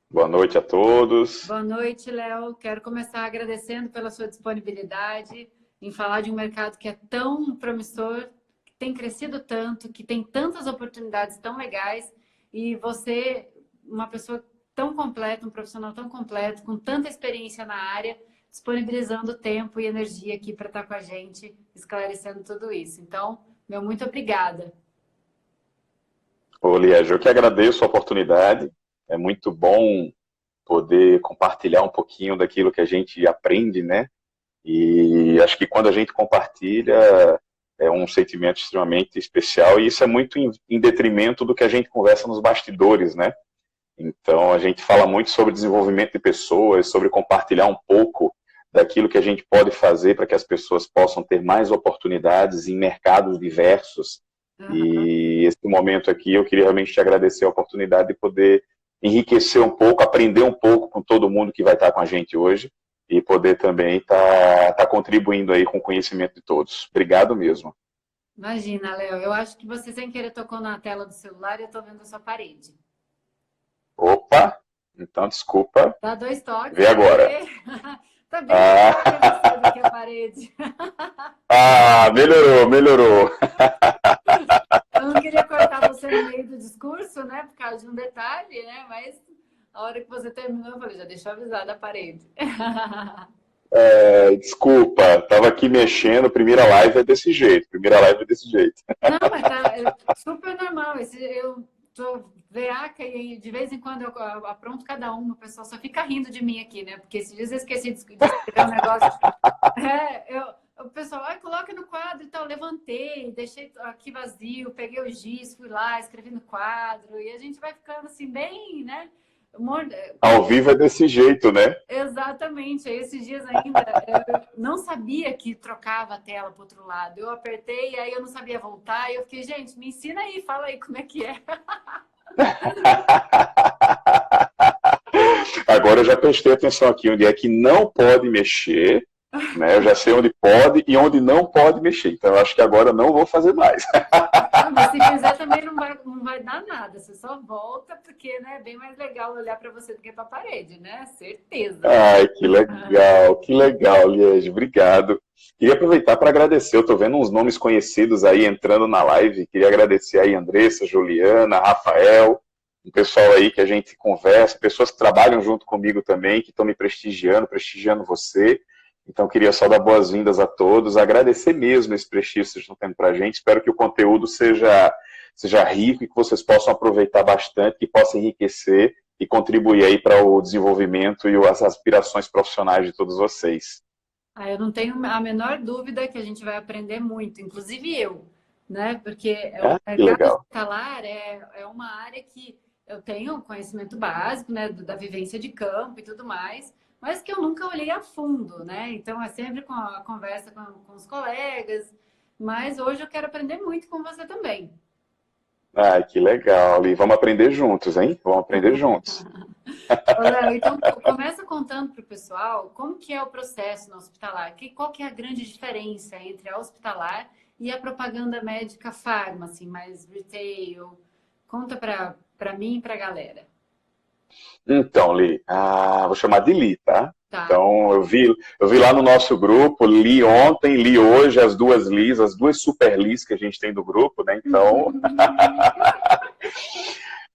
Boa noite a todos. Boa noite, Léo. Quero começar agradecendo pela sua disponibilidade em falar de um mercado que é tão promissor, que tem crescido tanto, que tem tantas oportunidades tão legais e você, uma pessoa tão completa, um profissional tão completo, com tanta experiência na área, disponibilizando tempo e energia aqui para estar com a gente, esclarecendo tudo isso. Então, meu muito obrigada. Ô, Liege, eu que agradeço a oportunidade. É muito bom poder compartilhar um pouquinho daquilo que a gente aprende, né? E acho que quando a gente compartilha, é um sentimento extremamente especial e isso é muito em detrimento do que a gente conversa nos bastidores, né? Então, a gente fala muito sobre desenvolvimento de pessoas, sobre compartilhar um pouco daquilo que a gente pode fazer para que as pessoas possam ter mais oportunidades em mercados diversos. Aham. E esse momento aqui, eu queria realmente te agradecer a oportunidade de poder enriquecer um pouco, aprender um pouco com todo mundo que vai estar com a gente hoje e poder também estar contribuindo aí com o conhecimento de todos. Obrigado mesmo. Imagina, Léo, eu acho que você sem querer tocou na tela do celular e eu estou vendo a sua parede. Opa, então desculpa, Dá dois toques vê que eu vou agora. ver. Tá bem melhor ver você do que a Ah, parede. ah, melhorou, melhorou. Eu não queria cortar você no meio do discurso, né? Por causa de um detalhe, né? Mas a hora que você terminou, eu falei, já deixa eu avisar da parede. Desculpa, estava aqui mexendo, primeira live é desse jeito, primeira live é desse jeito. Não, mas tá super normal. Eu tô veaca e de vez em quando eu apronto cada um, o pessoal só fica rindo de mim aqui, né? Porque esses dias eu esqueci de escrever um negócio. O pessoal, coloca no quadro e tal. Levantei, deixei aqui vazio, peguei o giz, fui lá, escrevi no quadro, e a gente vai ficando assim, bem, né? Ao vivo é desse jeito, né? Exatamente. Esses dias ainda eu não sabia que trocava a tela para outro lado. Eu apertei, e aí eu não sabia voltar, e eu fiquei, gente, me ensina aí, fala aí como é que é. Agora eu já prestei atenção aqui onde é que não pode mexer, né? Eu já sei onde pode e onde não pode mexer. Então eu acho que agora eu não vou fazer mais. Não, mas se fizer também não vai dar nada. Você só volta, porque né, é bem mais legal olhar para você do que para a parede, né? Certeza. Ai, que legal, Liege, obrigado. Queria aproveitar para agradecer, eu estou vendo uns nomes conhecidos aí entrando na live, queria agradecer aí Andressa, Juliana, Rafael, um pessoal aí que a gente conversa, pessoas que trabalham junto comigo também, que estão me prestigiando, prestigiando você. Então, queria só dar boas-vindas a todos, agradecer mesmo esse prestígio que vocês estão tendo para a gente, espero que o conteúdo seja rico e que vocês possam aproveitar bastante, que possa enriquecer e contribuir aí para o desenvolvimento e as aspirações profissionais de todos vocês. Eu não tenho a menor dúvida que a gente vai aprender muito, inclusive eu, né? Porque o Ah, que mercado legal. hospitalar é uma área que eu tenho conhecimento básico, né? Da vivência de campo e tudo mais, mas que eu nunca olhei a fundo, né? Então é sempre com a conversa com os colegas, mas hoje eu quero aprender muito com você também. Ah, que legal. E vamos aprender juntos, hein? Vamos aprender juntos. Ô, Léo, então começa contando para o pessoal como que é o processo no hospitalar, qual que é a grande diferença entre a hospitalar e a propaganda médica farma, assim, mais retail. Conta para mim e para a galera. Então, Li, vou chamar de Li, tá? Tá. Então, eu vi lá no nosso grupo, li ontem, li hoje, as duas Lis, as duas super Lis que a gente tem do grupo, né? Então,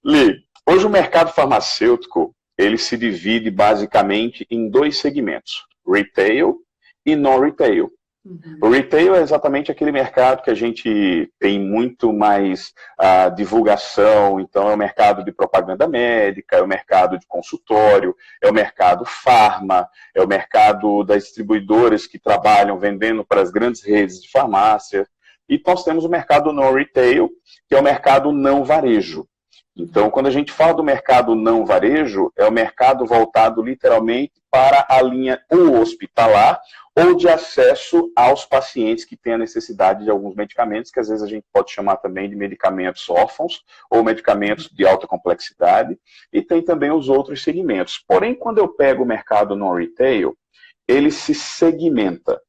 Li, hoje o mercado farmacêutico, ele se divide basicamente em dois segmentos, retail e non-retail. O Uhum. retail é exatamente aquele mercado que a gente tem muito mais divulgação, então é o mercado de propaganda médica, é o mercado de consultório, é o mercado farma, é o mercado das distribuidoras que trabalham vendendo para as grandes redes de farmácia. E nós temos o mercado não retail, que é o mercado não varejo. Então, quando a gente fala do mercado não varejo, é o mercado voltado literalmente para a linha ou hospitalar ou de acesso aos pacientes que têm a necessidade de alguns medicamentos, que às vezes a gente pode chamar também de medicamentos órfãos ou medicamentos de alta complexidade, e tem também os outros segmentos. Porém, quando eu pego o mercado non-retail, ele se segmenta.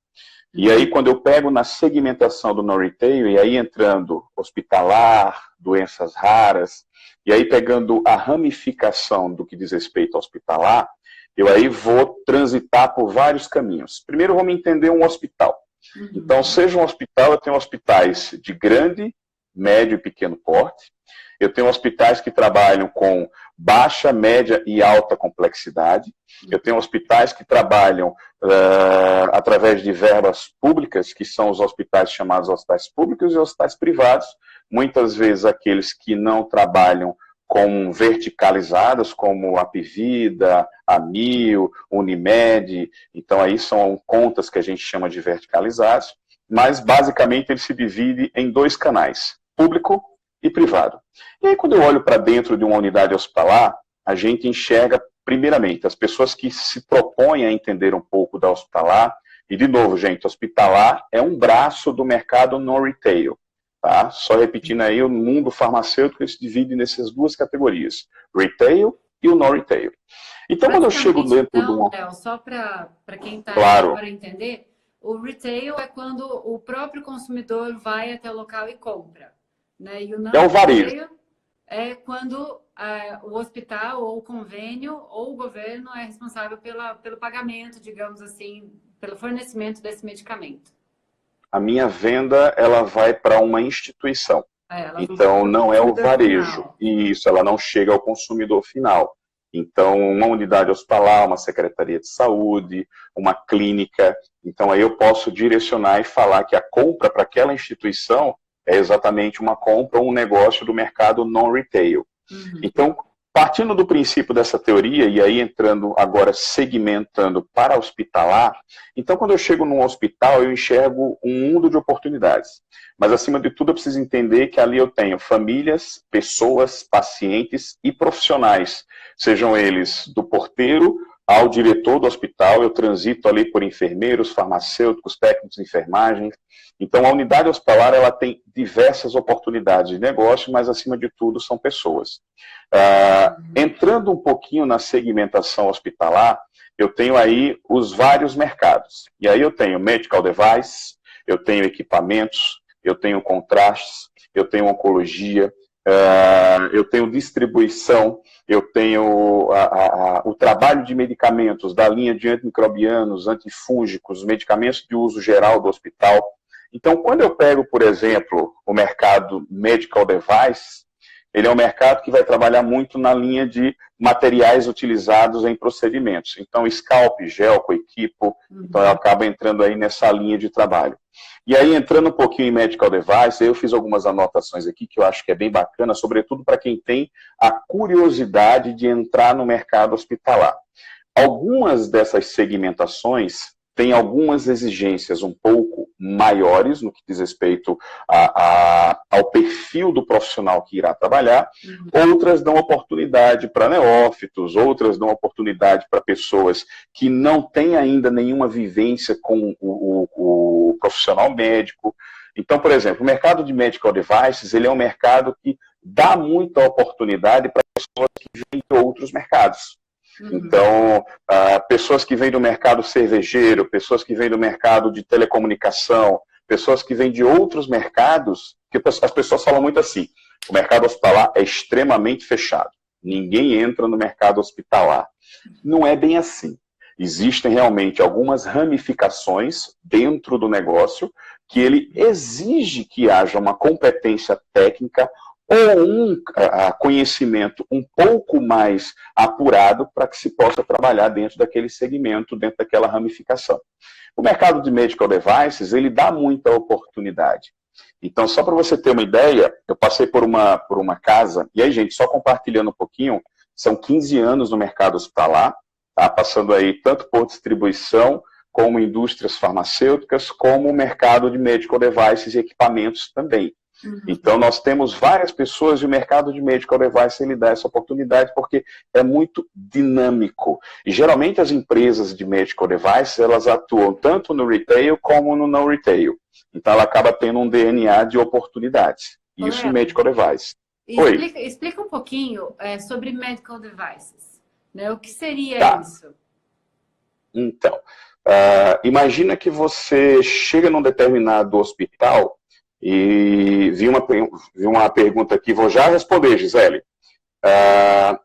E aí, quando eu pego na segmentação do non-retail, e aí entrando hospitalar, doenças raras. E aí, pegando a ramificação do que diz respeito ao hospitalar, eu aí vou transitar por vários caminhos. Primeiro, vamos entender um hospital. Então, seja um hospital, eu tenho hospitais de grande, médio e pequeno porte. Eu tenho hospitais que trabalham com baixa, média e alta complexidade. Eu tenho hospitais que trabalham através de verbas públicas, que são os hospitais chamados hospitais públicos e hospitais privados. Muitas vezes aqueles que não trabalham com verticalizadas, como a Apivida, a Mil, Unimed. Então, aí são contas que a gente chama de verticalizados. Mas, basicamente, ele se divide em dois canais, público e privado. E aí, quando eu olho para dentro de uma unidade hospitalar, a gente enxerga, primeiramente, as pessoas que se propõem a entender um pouco da hospitalar. E, de novo, gente, hospitalar é um braço do mercado non-retail. Tá? Só repetindo aí, o mundo farmacêutico se divide nessas duas categorias, retail e o non-retail. Então, quando eu chego dentro de uma... Léo, só para quem está Claro. para entender, o retail é quando o próprio consumidor vai até o local e compra. Né? E o non-retail é quando o hospital ou o convênio ou o governo é responsável pelo pagamento, digamos assim, pelo fornecimento desse medicamento. A minha venda, ela vai para uma instituição. Então, não é o varejo. Isso, ela não chega ao consumidor final. Então, uma unidade hospitalar, uma secretaria de saúde, uma clínica. Então, aí eu posso direcionar e falar que a compra para aquela instituição é exatamente uma compra ou um negócio do mercado non-retail. Então, partindo do princípio dessa teoria, e aí entrando agora, segmentando para hospitalar, então quando eu chego num hospital, eu enxergo um mundo de oportunidades. Mas, acima de tudo, eu preciso entender que ali eu tenho famílias, pessoas, pacientes e profissionais, sejam eles do porteiro ao diretor do hospital. Eu transito ali por enfermeiros, farmacêuticos, técnicos de enfermagem. Então, a unidade hospitalar, ela tem diversas oportunidades de negócio, mas, acima de tudo, são pessoas. Entrando um pouquinho na segmentação hospitalar, eu tenho aí os vários mercados. E aí eu tenho medical device, eu tenho equipamentos, eu tenho contrastes, eu tenho oncologia, eu tenho distribuição, eu tenho o trabalho de medicamentos da linha de antimicrobianos, antifúngicos, medicamentos de uso geral do hospital. Então, quando eu pego, por exemplo, o mercado medical device, ele é um mercado que vai trabalhar muito na linha de materiais utilizados em procedimentos. Então, scalp, gel, coequipo, então eu acabo entrando aí nessa linha de trabalho. E aí, entrando um pouquinho em medical device, eu fiz algumas anotações aqui que eu acho que é bem bacana, sobretudo para quem tem a curiosidade de entrar no mercado hospitalar. Algumas dessas segmentações têm algumas exigências um pouco maiores no que diz respeito ao perfil do profissional que irá trabalhar. Outras dão oportunidade para neófitos, outras dão oportunidade para pessoas que não têm ainda nenhuma vivência com o profissional médico. Então, por exemplo, o mercado de medical devices, ele é um mercado que dá muita oportunidade para pessoas que vêm de outros mercados. Então, pessoas que vêm do mercado cervejeiro, pessoas que vêm do mercado de telecomunicação, pessoas que vêm de outros mercados, que as pessoas falam muito assim, o mercado hospitalar é extremamente fechado, ninguém entra no mercado hospitalar. Não é bem assim. Existem realmente algumas ramificações dentro do negócio que ele exige que haja uma competência técnica ou um conhecimento um pouco mais apurado para que se possa trabalhar dentro daquele segmento, dentro daquela ramificação. O mercado de medical devices, ele dá muita oportunidade. Então, só para você ter uma ideia, eu passei por uma casa, e aí, gente, só compartilhando um pouquinho, são 15 anos no mercado hospitalar, tá? Passando aí tanto por distribuição, como indústrias farmacêuticas, como o mercado de medical devices e equipamentos também. Então, nós temos várias pessoas e o mercado de medical device ele dá essa oportunidade porque é muito dinâmico. E, geralmente, as empresas de medical device, elas atuam tanto no retail como no não retail. Então, ela acaba tendo um DNA de oportunidades. Isso em medical device. Explica um pouquinho sobre medical devices. Né? O que seria isso? Então, imagina que você chega num determinado hospital E vi uma pergunta aqui, vou já responder, Gisele.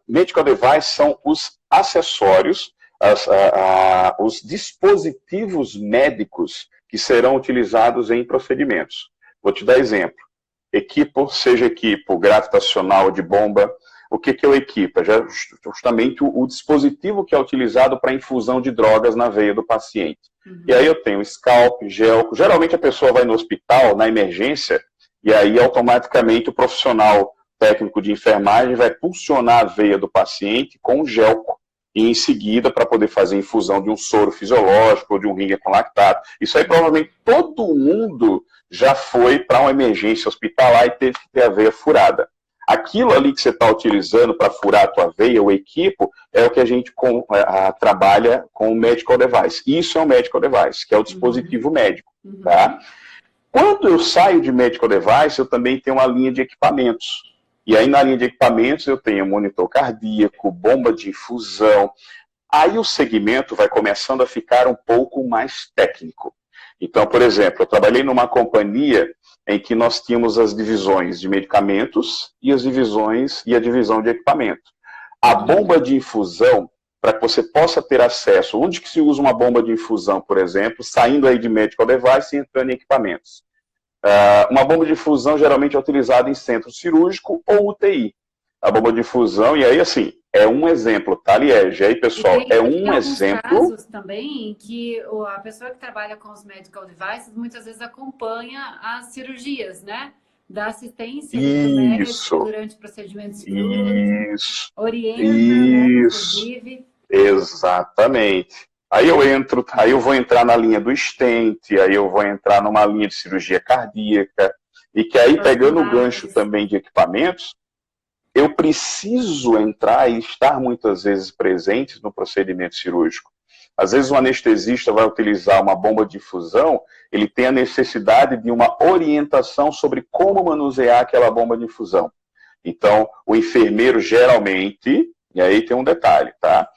Medical device são os acessórios, os dispositivos médicos que serão utilizados em procedimentos. Vou te dar exemplo. Equipo, seja equipo gravitacional de bomba. O que é o equipo? Justamente o dispositivo que é utilizado para infusão de drogas na veia do paciente. E aí eu tenho scalp, gelco. Geralmente a pessoa vai no hospital, na emergência, e aí automaticamente o profissional técnico de enfermagem vai pulsionar a veia do paciente com gelco. E em seguida, para poder fazer a infusão de um soro fisiológico ou de um ringue com lactato. Isso aí provavelmente todo mundo já foi para uma emergência hospitalar e teve que ter a veia furada. Aquilo ali que você está utilizando para furar a tua veia, o equipo, é o que a gente trabalha com o medical device. Isso é um medical device, que é o dispositivo médico. Tá? Quando eu saio de medical device, eu também tenho uma linha de equipamentos. E aí na linha de equipamentos eu tenho monitor cardíaco, bomba de infusão. Aí o segmento vai começando a ficar um pouco mais técnico. Então, por exemplo, eu trabalhei numa companhia em que nós tínhamos as divisões de medicamentos e a divisão de equipamento. A bomba de infusão, para que você possa ter acesso, onde que se usa uma bomba de infusão, por exemplo, saindo aí de medical device e entrando em equipamentos. Uma bomba de infusão geralmente é utilizada em centro cirúrgico ou UTI. A bomba de infusão, e aí assim, é um exemplo, tá, Liege? E aí, pessoal, é um exemplo. Tem casos também em que a pessoa que trabalha com os medical devices muitas vezes acompanha as cirurgias, né? Dá assistência do médico durante procedimentos cirúrgicos, orienta, né, inclusive. Exatamente. Aí eu vou entrar na linha do stent, aí eu vou entrar numa linha de cirurgia cardíaca, e que aí, pegando o gancho também de equipamentos, eu preciso entrar e estar muitas vezes presente no procedimento cirúrgico. Às vezes o anestesista vai utilizar uma bomba de infusão, ele tem a necessidade de uma orientação sobre como manusear aquela bomba de infusão. Então, o enfermeiro geralmente, e aí tem um detalhe, tá?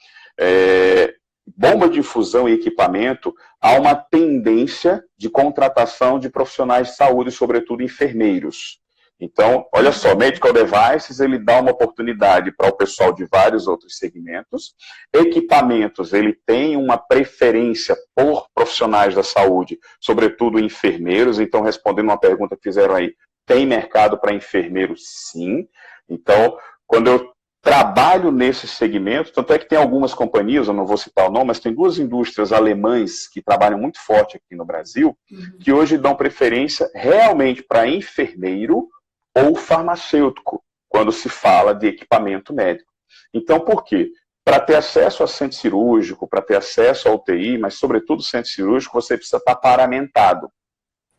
Bomba de infusão e equipamento, há uma tendência de contratação de profissionais de saúde, sobretudo enfermeiros. Então, olha só, medical devices, ele dá uma oportunidade para o pessoal de vários outros segmentos. Equipamentos, ele tem uma preferência por profissionais da saúde, sobretudo enfermeiros. Então, respondendo uma pergunta que fizeram aí, tem mercado para enfermeiros? Sim. Então, quando eu trabalho nesse segmento, tanto é que tem algumas companhias, eu não vou citar o nome, mas tem duas indústrias alemãs que trabalham muito forte aqui no Brasil, que hoje dão preferência realmente para enfermeiro ou farmacêutico, quando se fala de equipamento médico. Então, por quê? Para ter acesso a centro cirúrgico, para ter acesso à UTI, mas sobretudo centro cirúrgico, você precisa estar paramentado.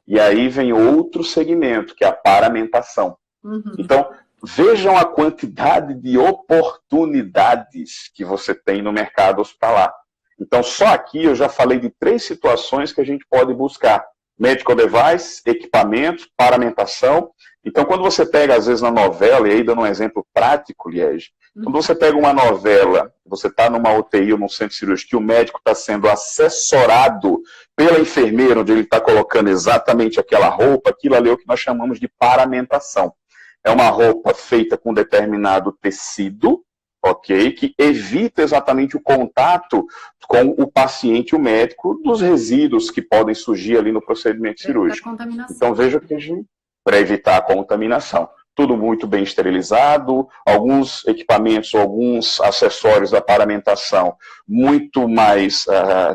E aí vem outro segmento, que é a paramentação. Então, vejam a quantidade de oportunidades que você tem no mercado hospitalar. Então, só aqui eu já falei de 3 situações que a gente pode buscar. Medical device, equipamentos, paramentação. Então, quando você pega, às vezes, na novela, e aí dando um exemplo prático, Liege, quando você pega uma novela, você está numa UTI ou num centro cirúrgico, e o médico está sendo assessorado pela enfermeira, onde ele está colocando exatamente aquela roupa, aquilo ali é o que nós chamamos de paramentação. É uma roupa feita com determinado tecido, ok? Que evita exatamente o contato com o paciente e o médico dos resíduos que podem surgir ali no procedimento cirúrgico. Então, veja que a gente, para evitar a contaminação. Tudo muito bem esterilizado, alguns equipamentos, alguns acessórios da paramentação, muito mais,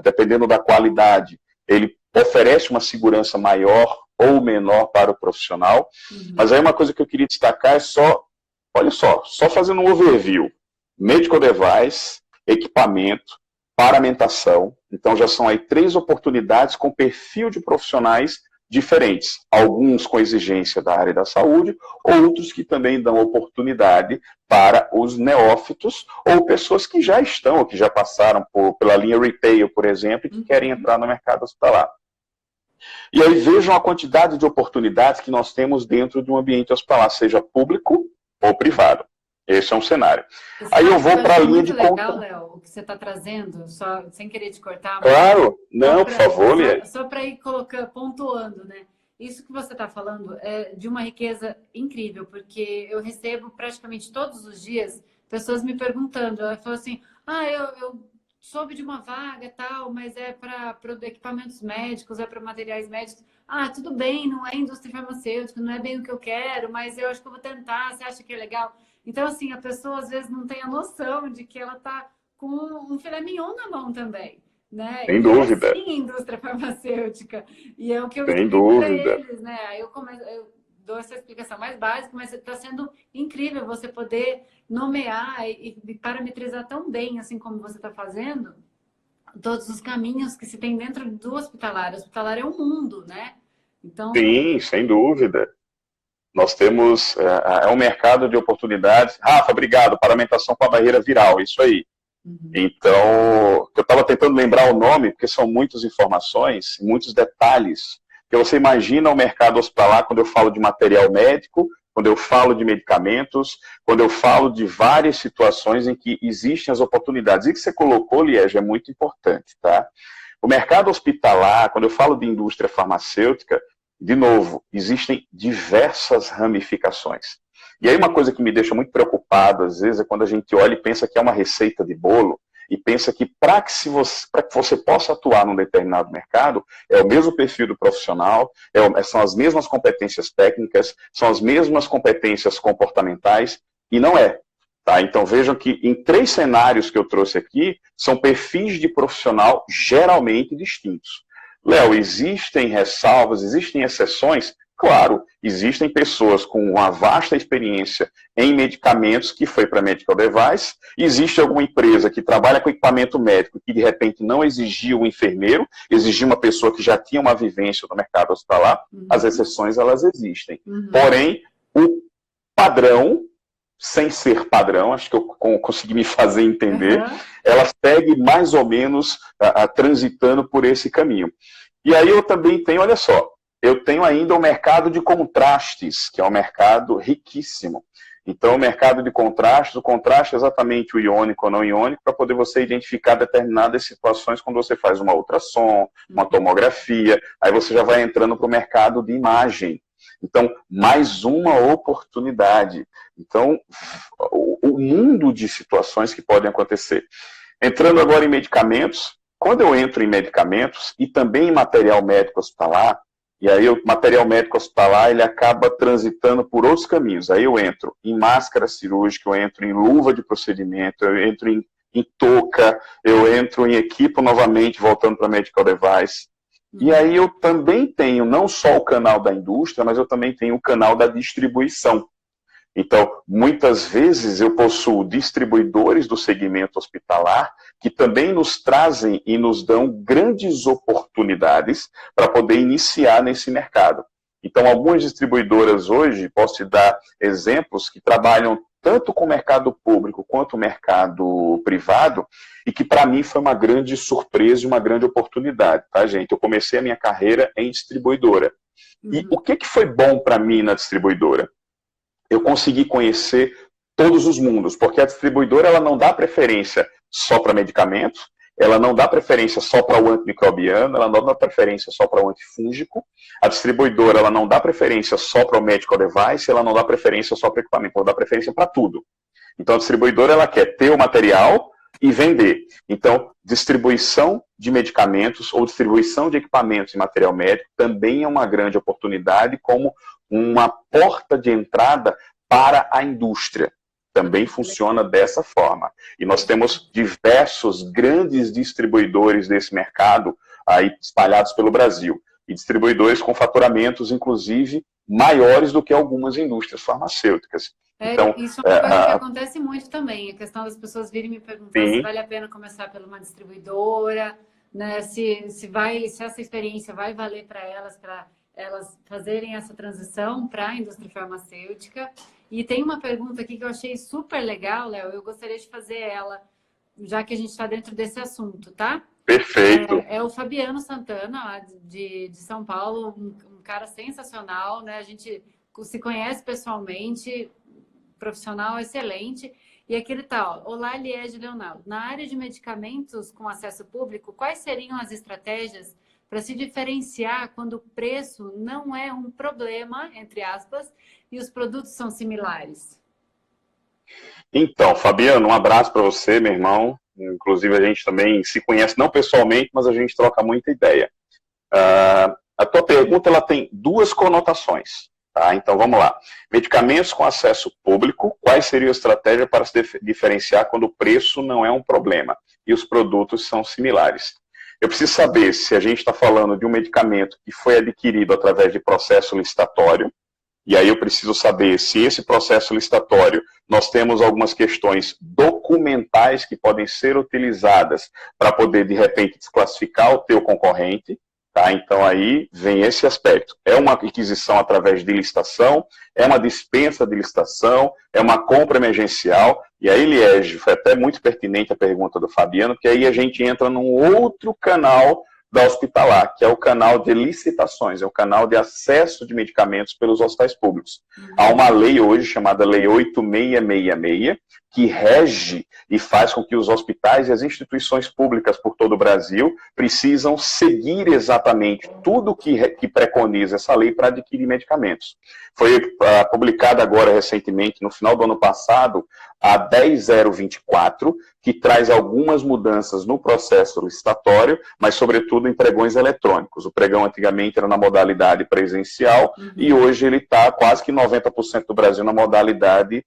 dependendo da qualidade, ele oferece uma segurança maior ou menor para o profissional. Mas aí uma coisa que eu queria destacar é olha só fazendo um overview. Medical device, equipamento, paramentação. Então já são aí 3 oportunidades com perfil de profissionais diferentes. Alguns com exigência da área da saúde, outros que também dão oportunidade para os neófitos ou pessoas que já estão, que já passaram pela linha retail, por exemplo, e que querem entrar no mercado hospitalar. E aí vejam a quantidade de oportunidades que nós temos dentro de um ambiente hospitalar, seja público ou privado. Esse é um cenário. Aí eu vou para a linha de conta. Legal, Léo, o que você está trazendo, só sem querer te cortar. Claro, não, por favor, Lia. Só para ir pontuando, né? isso que você está falando é de uma riqueza incrível, porque eu recebo praticamente todos os dias pessoas me perguntando. Ela falou assim: ah, eu soube de uma vaga tal, mas é para equipamentos médicos, é para materiais médicos. Ah, tudo bem, não é indústria farmacêutica, não é bem o que eu quero, mas eu acho que eu vou tentar. Você acha que é legal? Então, assim, a pessoa às vezes não tem a noção de que ela está com um filé mignon na mão também, né? Sem E é dúvida, sim indústria farmacêutica. E é o que eu sem explico para dúvida. eles, né? Aí eu dou essa explicação mais básica, mas está sendo incrível você poder nomear e parametrizar tão bem, assim como você está fazendo, todos os caminhos que se tem dentro do hospitalar. O hospitalar é um mundo, né? Então, Sim, sem dúvida. Nós temos um mercado de oportunidades. Rafa, obrigado. Paramentação com a barreira viral, isso aí. uhum, Então, eu estava tentando lembrar o nome, porque são muitas informações, muitos detalhes. Que você imagina o mercado hospitalar quando eu falo de material médico, quando eu falo de medicamentos, quando eu falo de várias situações em que existem as oportunidades. E que você colocou, Liege, é muito importante, tá? O mercado hospitalar, quando eu falo de indústria farmacêutica, de novo, existem diversas ramificações. E aí uma coisa que me deixa muito preocupado, às vezes, é quando a gente olha e pensa que é uma receita de bolo, e pensa que para que você possa atuar num determinado mercado, é o mesmo perfil do profissional, são as mesmas competências técnicas, são as mesmas competências comportamentais, e não é. Tá? Então vejam que em 3 cenários que eu trouxe aqui, são perfis de profissional geralmente distintos. Léo, existem ressalvas, existem exceções? Claro, existem pessoas com uma vasta experiência em medicamentos que foi para medical device. Existe alguma empresa que trabalha com equipamento médico que de repente não exigia um enfermeiro, exigia uma pessoa que já tinha uma vivência no mercado hospitalar. As uhum, exceções, elas existem. uhum, Porém, o padrão, sem ser padrão, acho que eu consegui me fazer entender, uhum, ela segue mais ou menos transitando por esse caminho. E aí eu também tenho, olha só, eu tenho ainda o mercado de contrastes, que é um mercado riquíssimo. Então, o mercado de contrastes, o contraste é exatamente o iônico ou não iônico, para poder você identificar determinadas situações quando você faz uma ultrassom, uma uhum. tomografia, aí você já vai entrando para o mercado de imagem. Então, mais uma oportunidade. Então, o mundo de situações que podem acontecer. Entrando agora em medicamentos, quando eu entro em medicamentos e também em material médico hospitalar, e aí o material médico hospitalar ele acaba transitando por outros caminhos. Aí eu entro em máscara cirúrgica, eu entro em luva de procedimento, eu entro em touca, eu entro em equipo novamente, voltando para medical device. E Uhum. aí eu também tenho não só o canal da indústria, mas eu também tenho o canal da distribuição. Então, muitas vezes eu possuo distribuidores do segmento hospitalar que também nos trazem e nos dão grandes oportunidades para poder iniciar nesse mercado. Então, algumas distribuidoras hoje, posso te dar exemplos, que trabalham tanto com o mercado público quanto o mercado privado, e que para mim foi uma grande surpresa e uma grande oportunidade, tá, gente? Eu comecei a minha carreira em distribuidora. E Uhum. o que foi bom para mim na distribuidora? Eu consegui conhecer todos os mundos, porque a distribuidora ela não dá preferência só para medicamentos, ela não dá preferência só para o antimicrobiano, ela não dá preferência só para o antifúngico, a distribuidora ela não dá preferência só para o medical device, ela não dá preferência só para o equipamento, ela dá preferência para tudo. Então a distribuidora ela quer ter o material e vender. Então, distribuição de medicamentos ou distribuição de equipamentos e material médico também é uma grande oportunidade como uma porta de entrada para a indústria. Também funciona dessa forma. E nós temos diversos grandes distribuidores desse mercado aí espalhados pelo Brasil. E distribuidores com faturamentos, inclusive, maiores do que algumas indústrias farmacêuticas. É, Então, isso é uma coisa que acontece muito também, a questão das pessoas virem me perguntar se sim, vale a pena começar por uma distribuidora, né? Se essa experiência vai valer para elas fazerem essa transição para a indústria farmacêutica. E tem uma pergunta aqui que eu achei super legal, Léo, eu gostaria de fazer ela, já que a gente está dentro desse assunto, tá? perfeito. É o Fabiano Santana, lá de São Paulo, um cara sensacional, né? A gente se conhece pessoalmente, profissional excelente. E aqui ele está, olá, Liege Leonardo. Na área de medicamentos com acesso público, quais seriam as estratégias para se diferenciar quando o preço não é um problema, entre aspas, e os produtos são similares? Então, Fabiano, um abraço para você, meu irmão. Inclusive, a gente também se conhece, não pessoalmente, mas a gente troca muita ideia. A tua pergunta ela tem duas conotações. Tá? Então, vamos lá. Medicamentos com acesso público, quais seriam a estratégia para se diferenciar quando o preço não é um problema e os produtos são similares? Eu preciso saber se a gente está falando de um medicamento que foi adquirido através de processo licitatório, e aí eu preciso saber se esse processo licitatório, nós temos algumas questões documentais que podem ser utilizadas para poder, de repente, desclassificar o teu concorrente. Tá? Então aí vem esse aspecto. É uma aquisição através de licitação, é uma dispensa de licitação, é uma compra emergencial. E aí, Liege, foi até muito pertinente a pergunta do Fabiano, porque aí a gente entra num outro canal da hospitalar, que é o canal de licitações, é o canal de acesso de medicamentos pelos hospitais públicos. Há uma lei hoje chamada Lei 8666, que rege e faz com que os hospitais e as instituições públicas por todo o Brasil precisam seguir exatamente tudo que preconiza essa lei para adquirir medicamentos. Foi publicada agora recentemente, no final do ano passado, a 10024, que traz algumas mudanças no processo licitatório, mas sobretudo em pregões eletrônicos. O pregão antigamente era na modalidade presencial e hoje ele está quase que 90% do Brasil na modalidade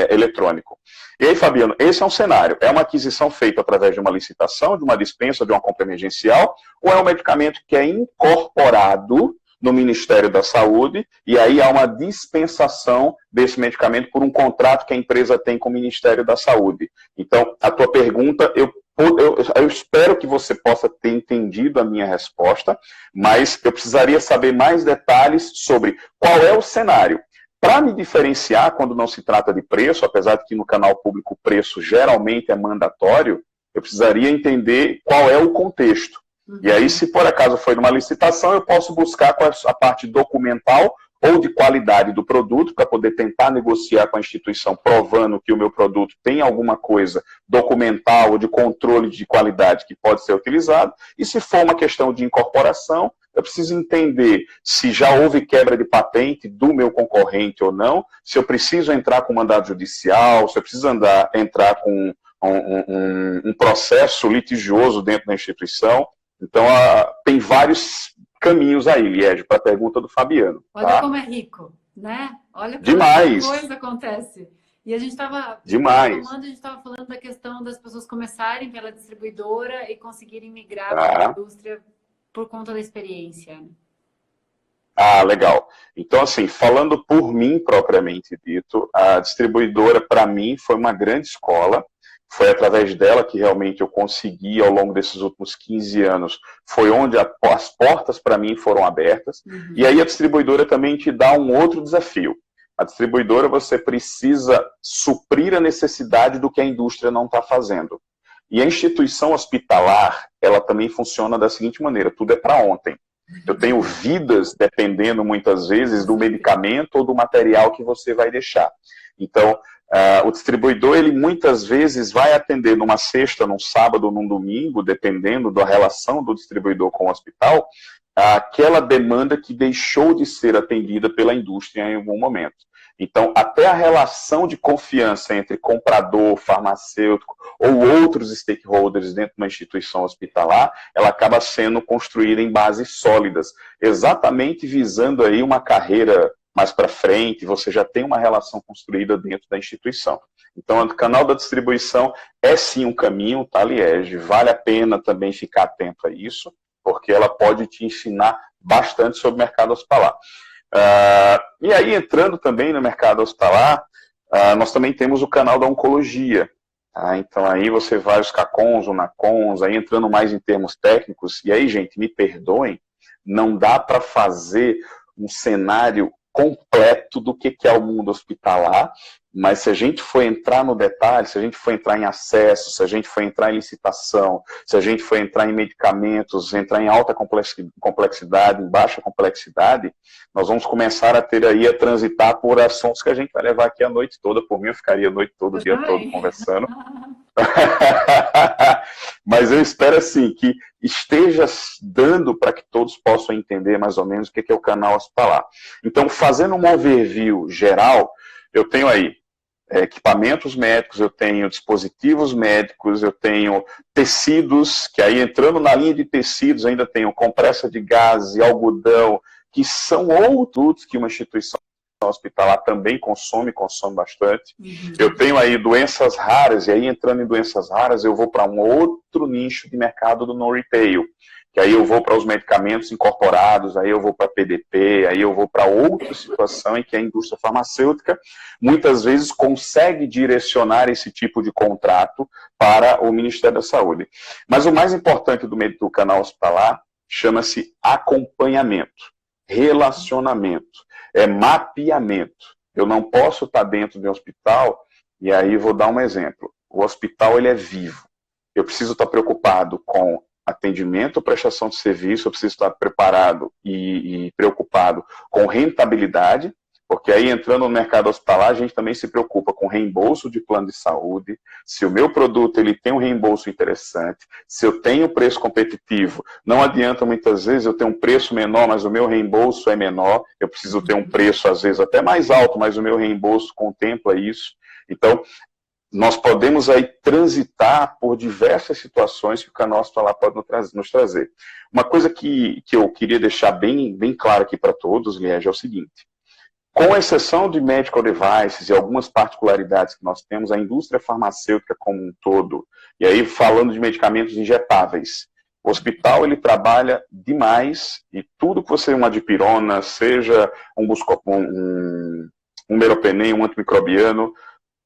eletrônico. E aí, Fabiano, esse é um cenário. É uma aquisição feita através de uma licitação, de uma dispensa, de uma compra emergencial, ou é um medicamento que é incorporado no Ministério da Saúde, e aí há uma dispensação desse medicamento por um contrato que a empresa tem com o Ministério da Saúde. Então, a tua pergunta, eu espero que você possa ter entendido a minha resposta, mas eu precisaria saber mais detalhes sobre qual é o cenário. Para me diferenciar quando não se trata de preço, apesar de que no canal público o preço geralmente é mandatório, eu precisaria entender qual é o contexto. E aí, se por acaso foi numa licitação, eu posso buscar a parte documental ou de qualidade do produto, para poder tentar negociar com a instituição, provando que o meu produto tem alguma coisa documental ou de controle de qualidade que pode ser utilizado. E se for uma questão de incorporação, eu preciso entender se já houve quebra de patente do meu concorrente ou não, se eu preciso entrar com mandado judicial, se eu preciso entrar com um processo litigioso dentro da instituição. Então, tem vários caminhos aí, Liege, para a pergunta do Fabiano. Olha tá? como é rico, né? Olha Demais. como coisa acontece. E a gente estava falando da questão das pessoas começarem pela distribuidora e conseguirem migrar para a indústria por conta da experiência. Ah, legal. Então, assim, falando por mim propriamente dito, a distribuidora, para mim, foi uma grande escola. Foi através dela que realmente eu consegui, ao longo desses últimos 15 anos, foi onde as portas para mim foram abertas. E aí a distribuidora também te dá um outro desafio. A distribuidora, você precisa suprir a necessidade do que a indústria não está fazendo. E a instituição hospitalar, ela também funciona da seguinte maneira, tudo é para ontem. Eu tenho vidas dependendo muitas vezes do medicamento ou do material que você vai deixar. Então, o distribuidor, ele muitas vezes vai atender numa sexta, num sábado, num domingo, dependendo da relação do distribuidor com o hospital, aquela demanda que deixou de ser atendida pela indústria em algum momento. Então, até a relação de confiança entre comprador, farmacêutico ou outros stakeholders dentro de uma instituição hospitalar, ela acaba sendo construída em bases sólidas, exatamente visando aí uma carreira mais para frente, você já tem uma relação construída dentro da instituição. Então, o canal da distribuição é sim um caminho, tá, Liege? Vale a pena também ficar atento a isso, porque ela pode te ensinar bastante sobre o mercado hospitalar. E aí, entrando também no mercado hospitalar, nós também temos o canal da oncologia. Tá? Então, aí você vai os CACONs, o NACONs, aí entrando mais em termos técnicos, e aí, gente, me perdoem, não dá para fazer um cenário completo do que é o mundo hospitalar, mas se a gente for entrar no detalhe, se a gente for entrar em acesso, se a gente for entrar em licitação, se a gente for entrar em medicamentos, entrar em alta complexidade, em baixa complexidade, nós vamos começar a ter aí, a transitar por assuntos que a gente vai levar aqui a noite toda. Por mim, eu ficaria a noite toda, o dia todo conversando. Mas Mas eu espero, assim, que esteja dando para que todos possam entender mais ou menos o que é o canal hospitalar. Então, fazendo um overview geral, eu tenho aí equipamentos médicos, eu tenho dispositivos médicos, eu tenho tecidos, que aí entrando na linha de tecidos, ainda tenho compressa de gás e algodão, que são outros que uma instituição hospitalar também consome bastante. Uhum. Eu tenho aí doenças raras, e aí entrando em doenças raras, eu vou para um outro nicho de mercado do non-retail, que aí eu vou para os medicamentos incorporados, aí eu vou para PDP, aí eu vou para outra situação em que a indústria farmacêutica muitas vezes consegue direcionar esse tipo de contrato para o Ministério da Saúde. Mas o mais importante do canal hospitalar chama-se acompanhamento, relacionamento, mapeamento. Eu não posso estar dentro de um hospital, e aí vou dar um exemplo. O hospital ele é vivo. Eu preciso estar preocupado com atendimento, prestação de serviço, eu preciso estar preparado e preocupado com rentabilidade, porque aí entrando no mercado hospitalar, a gente também se preocupa com reembolso de plano de saúde, se o meu produto ele tem um reembolso interessante, se eu tenho preço competitivo, não adianta muitas vezes eu ter um preço menor, mas o meu reembolso é menor, eu preciso ter um preço às vezes até mais alto, mas o meu reembolso contempla isso. Então, nós podemos aí transitar por diversas situações que o canal hospitalar pode nos trazer. Uma coisa que eu queria deixar bem claro aqui para todos, Liege, é o seguinte. Com exceção de medical devices e algumas particularidades que nós temos, a indústria farmacêutica como um todo, e aí falando de medicamentos injetáveis, o hospital ele trabalha demais e tudo que você, uma dipirona, seja um meropenem, um antimicrobiano,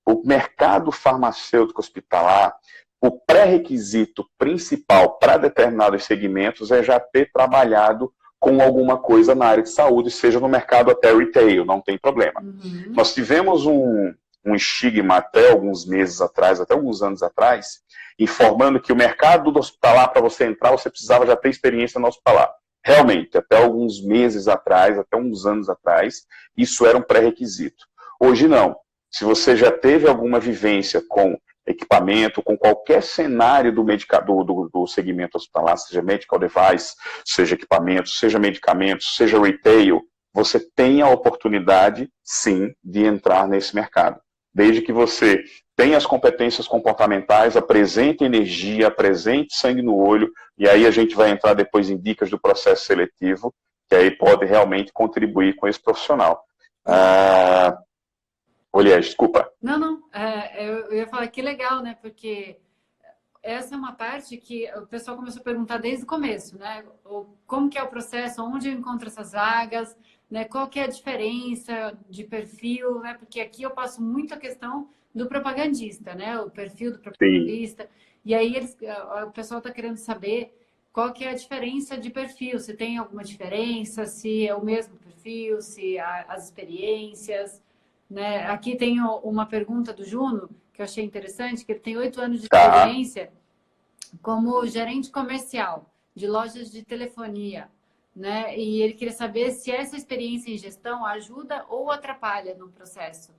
o mercado farmacêutico hospitalar, o pré-requisito principal para determinados segmentos é já ter trabalhado com alguma coisa na área de saúde, seja no mercado até retail, não tem problema. Uhum. Nós tivemos um estigma até alguns meses atrás, até alguns anos atrás, informando que o mercado do hospitalar, para você entrar, você precisava já ter experiência no hospitalar. Realmente, até alguns meses atrás, até uns anos atrás, isso era um pré-requisito. Hoje não. Se você já teve alguma vivência com equipamento, com qualquer cenário do segmento hospitalar, seja medical device, seja equipamentos, seja medicamentos, seja retail, você tem a oportunidade, sim, de entrar nesse mercado. Desde que você tenha as competências comportamentais, apresente energia, apresente sangue no olho, e aí a gente vai entrar depois em dicas do processo seletivo, que aí pode realmente contribuir com esse profissional. Olha, desculpa. Não. Eu ia falar que legal, né? Porque essa é uma parte que o pessoal começou a perguntar desde o começo, né? Como que é o processo, onde eu encontro essas vagas, né? Qual que é a diferença de perfil, né? Porque aqui eu passo muito a questão do propagandista, né? O perfil do propagandista. Sim. E aí o pessoal está querendo saber qual que é a diferença de perfil, se tem alguma diferença, se é o mesmo perfil, se as experiências... Né? Aqui tem uma pergunta do Juno, que eu achei interessante, que ele tem 8 anos de experiência como gerente comercial de lojas de telefonia. Né? E ele queria saber se essa experiência em gestão ajuda ou atrapalha no processo.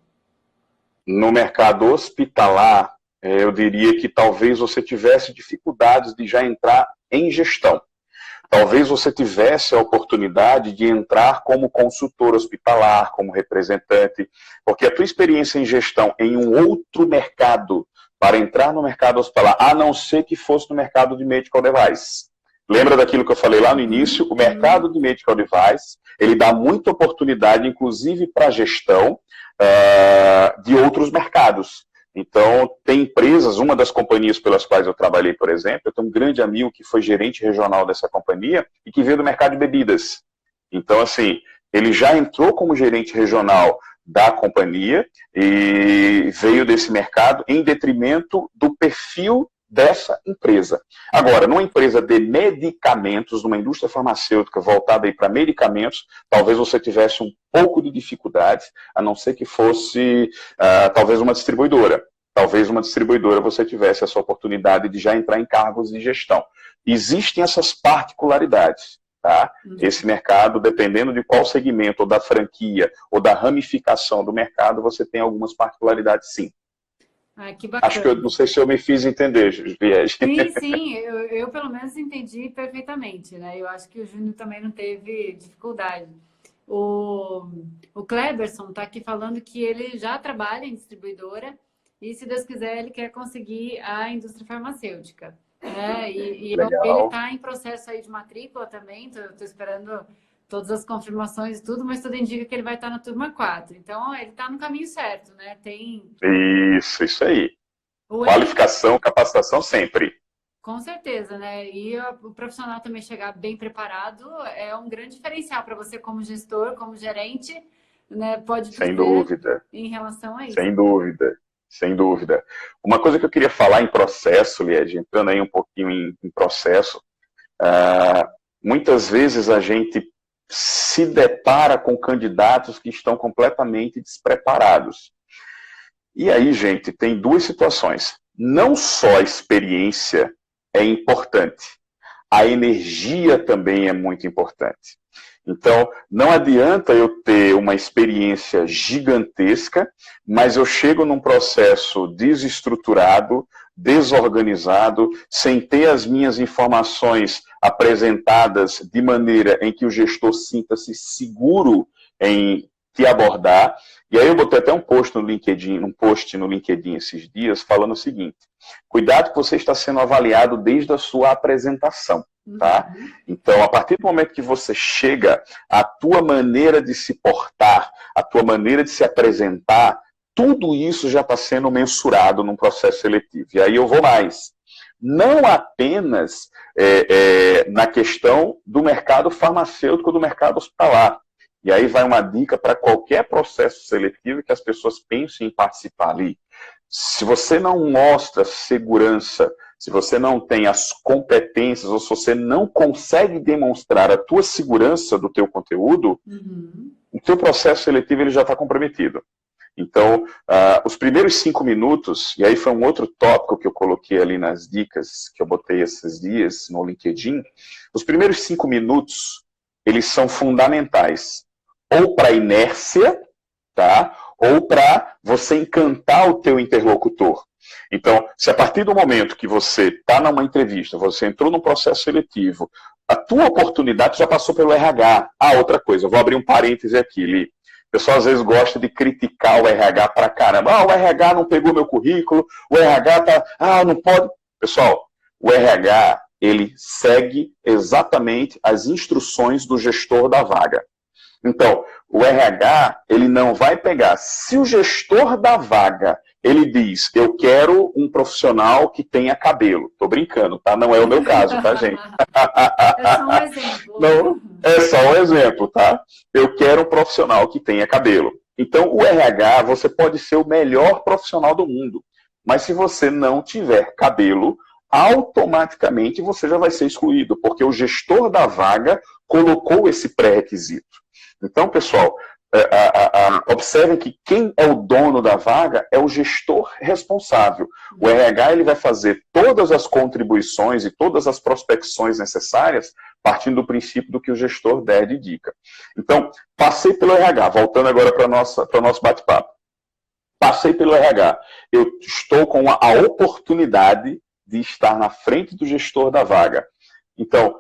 No mercado hospitalar, eu diria que talvez você tivesse dificuldades de já entrar em gestão. Talvez você tivesse a oportunidade de entrar como consultor hospitalar, como representante, porque a tua experiência em gestão em um outro mercado, para entrar no mercado hospitalar, a não ser que fosse no mercado de medical device. Lembra daquilo que eu falei lá no início? O mercado de medical device, ele dá muita oportunidade, inclusive para a gestão de outros mercados. Então, tem empresas, uma das companhias pelas quais eu trabalhei, por exemplo, eu tenho um grande amigo que foi gerente regional dessa companhia e que veio do mercado de bebidas. Então, assim, ele já entrou como gerente regional da companhia e veio desse mercado em detrimento do perfil dessa empresa. Agora, numa empresa de medicamentos, numa indústria farmacêutica voltada aí para medicamentos, talvez você tivesse um pouco de dificuldades, a não ser que fosse talvez uma distribuidora. Talvez uma distribuidora você tivesse essa oportunidade de já entrar em cargos de gestão. Existem essas particularidades. Tá? Esse mercado, dependendo de qual segmento, ou da franquia, ou da ramificação do mercado, você tem algumas particularidades, sim. Ah, que Acho que eu bacana. não sei se eu me fiz entender, Viege. Sim, sim, eu pelo menos entendi perfeitamente, né? Eu acho que o Júnior também não teve dificuldade. O, o Kleberson está aqui falando que ele já trabalha em distribuidora e, se Deus quiser, ele quer conseguir a indústria farmacêutica, né? Ele Legal. está em processo aí de matrícula também, estou esperando todas as confirmações e tudo, mas tudo indica que ele vai estar na turma 4. Então, ele está no caminho certo, né? Tem Isso aí. o Henrique. Qualificação, capacitação sempre. Com certeza, né? E o profissional também chegar bem preparado é um grande diferencial para você como gestor, como gerente, né? Pode Sem dizer dúvida, em relação a isso. sem dúvida, sem dúvida. Uma coisa que eu queria falar em processo, Lied, entrando aí um pouquinho em processo, muitas vezes a gente se depara com candidatos que estão completamente despreparados. E aí, gente, tem duas situações. Não só a experiência é importante, a energia também é muito importante. Então, não adianta eu ter uma experiência gigantesca, mas eu chego num processo desestruturado, desorganizado, sem ter as minhas informações apresentadas de maneira em que o gestor sinta-se seguro em te abordar. E aí eu botei até um post no LinkedIn esses dias falando o seguinte: cuidado que você está sendo avaliado desde a sua apresentação. Tá? Uhum. Então, a partir do momento que você chega, a tua maneira de se portar, a tua maneira de se apresentar, tudo isso já está sendo mensurado num processo seletivo. E aí eu vou mais. Não apenas na questão do mercado farmacêutico, do mercado hospitalar. E aí vai uma dica para qualquer processo seletivo que as pessoas pensem em participar ali. Se você não mostra segurança, se você não tem as competências, ou se você não consegue demonstrar a tua segurança do teu conteúdo, Uhum. o teu processo seletivo ele já está comprometido. Então, os primeiros 5 minutos, e aí foi um outro tópico que eu coloquei ali nas dicas que eu botei esses dias no LinkedIn, os primeiros 5 minutos, eles são fundamentais. Ou para inércia, tá? Ou para você encantar o teu interlocutor. Então, se a partir do momento que você está numa entrevista, você entrou num processo seletivo, a tua oportunidade já passou pelo RH. Ah, outra coisa, eu vou abrir um parêntese aqui, Li. O pessoal às vezes gosta de criticar o RH pra caramba. Ah, o RH não pegou meu currículo, o RH tá... Ah, não pode... Pessoal, o RH, ele segue exatamente as instruções do gestor da vaga. Então, o RH, ele não vai pegar. Se o gestor da vaga, ele diz, eu quero um profissional que tenha cabelo. Tô brincando, tá? Não é o meu caso, tá, gente? É só um exemplo. Não, é só um exemplo, tá? Eu quero um profissional que tenha cabelo. Então, o RH, você pode ser o melhor profissional do mundo. Mas se você não tiver cabelo, automaticamente você já vai ser excluído, porque o gestor da vaga colocou esse pré-requisito. Então, pessoal, observem que quem é o dono da vaga é o gestor responsável. O RH ele vai fazer todas as contribuições e todas as prospecções necessárias partindo do princípio do que o gestor der de dica. Então, passei pelo RH, voltando agora para o nosso bate-papo. Passei pelo RH. Eu estou com a oportunidade de estar na frente do gestor da vaga. Então,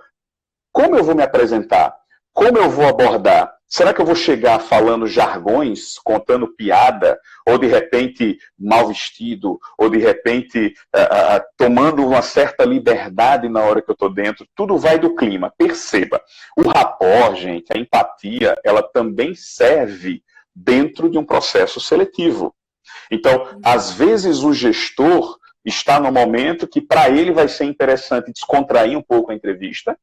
como eu vou me apresentar? Como eu vou abordar? Será que eu vou chegar falando jargões, contando piada, ou de repente mal vestido, ou de repente tomando uma certa liberdade na hora que eu estou dentro? Tudo vai do clima. Perceba, o rapport, gente, a empatia, ela também serve dentro de um processo seletivo. Então, às vezes o gestor está no momento que para ele vai ser interessante descontrair um pouco a entrevista.